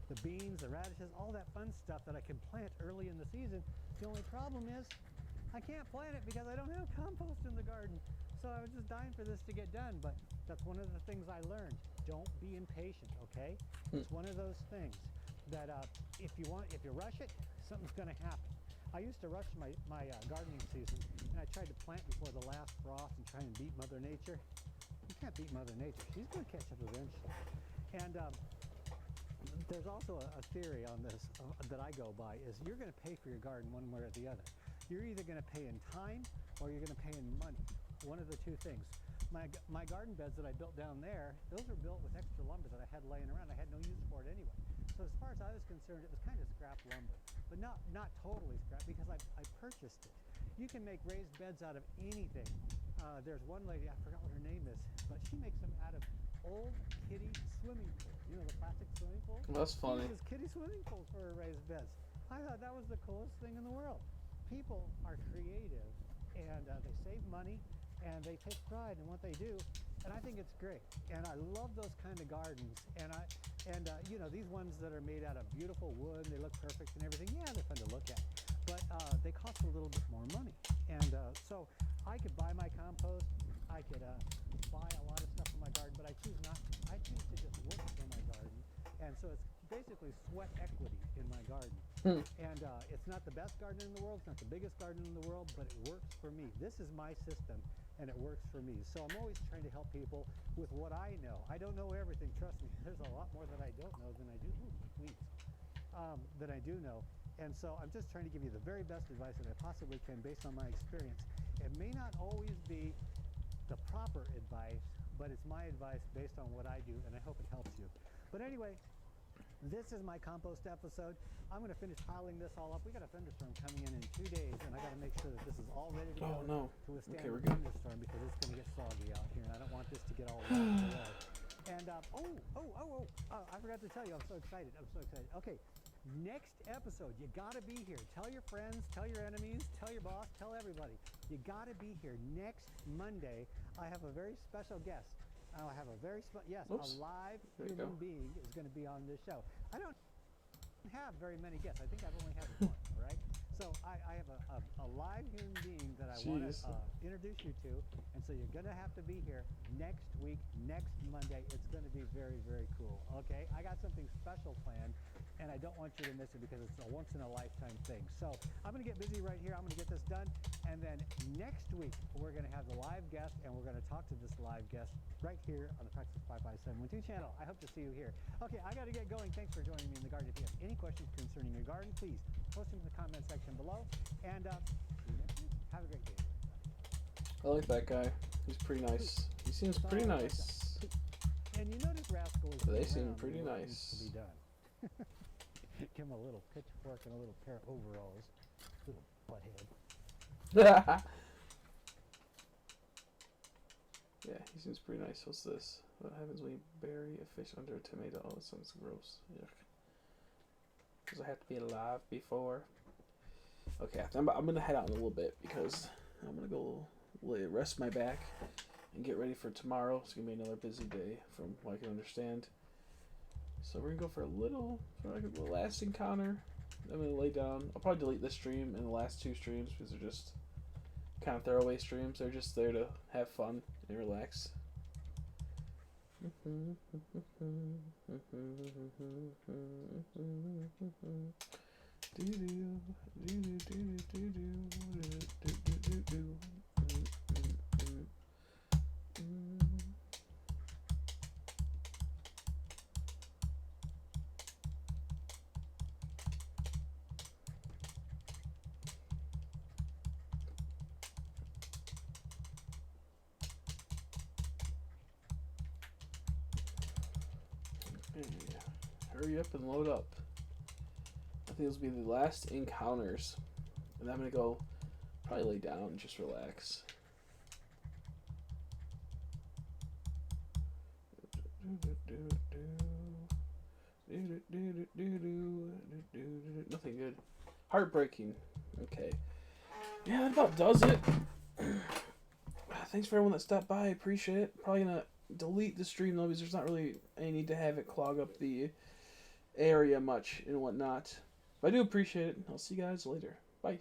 the beans, the radishes, all that fun stuff that I can plant early in the season. The only problem is I can't plant it because I don't have compost in the garden. So I was just dying for this to get done, but that's one of the things I learned. Don't be impatient, okay? It's one of those things that if you rush it, something's gonna happen. I used to rush my gardening season, and I tried to plant before the last frost and try and beat Mother Nature. You can't beat Mother Nature. She's gonna catch up eventually. And there's also a theory on this that I go by is you're gonna pay for your garden one way or the other. You're either gonna pay in time or you're gonna pay in money. One of the two things. My garden beds that I built down there, those were built with extra lumber that I had laying around. I had no use for it anyway. So as far as I was concerned, it was kind of scrap lumber, but not totally scrap because I purchased it. You can make raised beds out of anything. There's one lady, I forgot what her name is, but she makes them out of old kiddie swimming pools. You know, the plastic swimming pool? That's funny. She uses kiddie swimming pools for her raised beds. I thought that was the coolest thing in the world. People are creative, and they save money, and they take pride in what they do, and I think it's great. And I love those kind of gardens. And you know, these ones that are made out of beautiful wood, they look perfect and everything. Yeah, they're fun to look at, but they cost a little bit more money. And so I could buy my compost. I could buy a lot of stuff in my garden, but I choose not to. I choose to just work for my garden, and so it's basically sweat equity in my garden. And it's not the best garden in the world, it's not the biggest garden in the world, but it works for me. This is my system, and it works for me. So I'm always trying to help people with what I know. I don't know everything, trust me. There's a lot more that I don't know than I do. Than I do know. And so I'm just trying to give you the very best advice that I possibly can based on my experience. It may not always be the proper advice, but it's my advice based on what I do, and I hope it helps you. But anyway, this is my compost episode. I'm going to finish piling this all up. We got a thunderstorm coming in 2 days, and I got to make sure that this is all ready to go to withstand Okay, we're the good. thunderstorm because it's going to get soggy out here, and I don't want this to get all washed away. And I forgot to tell you, I'm so excited. Okay, next episode, you got to be here. Tell your friends, tell your enemies, tell your boss, tell everybody. You got to be here next Monday. I have a very special guest. I have a very a live human being is going to be on this show. I don't have very many guests. I think I've only had one, right? So I have a live human being that I want to introduce you to, and so you're going to have to be here next week, next Monday. It's going to be very, very cool, okay? I got something special planned, and I don't want you to miss it because it's a once-in-a-lifetime thing. So I'm going to get busy right here. I'm going to get this done, and then next week we're going to have the live guest, and we're going to talk to this live guest right here on the Practice 5x712 channel. I hope to see you here. Okay, I got to get going. Thanks for joining me in the garden. If you have any questions concerning your garden, please post them in the comment section below. And see you next week. Have a great day, everybody. I like that guy. He's pretty nice. He seems pretty nice. And you notice Rascal is They seem pretty nice. To be done. Give him a little pitchfork and a little pair of overalls. Little butthead. Yeah, he seems pretty nice. What's this? What happens when you bury a fish under a tomato? Oh, that sounds gross. Yuck. Does I have to be alive before? Okay, I'm going to head out in a little bit because I'm going to go rest my back and get ready for tomorrow. It's going to be another busy day from what I can understand. So we're going to go for a last encounter. I'm going to lay down. I'll probably delete this stream and the last 2 streams because they're just kind of throwaway streams. They're just there to have fun and relax. Hurry up and load up. I think this will be the last encounters. And I'm going to go probably lay down and just relax. Nothing good. Heartbreaking. Okay. Yeah, that about does it. Thanks for everyone that stopped by. I appreciate it. Probably going to delete the stream though because there's not really any need to have it clog up the area much and whatnot. But I do appreciate it. I'll see you guys later. Bye.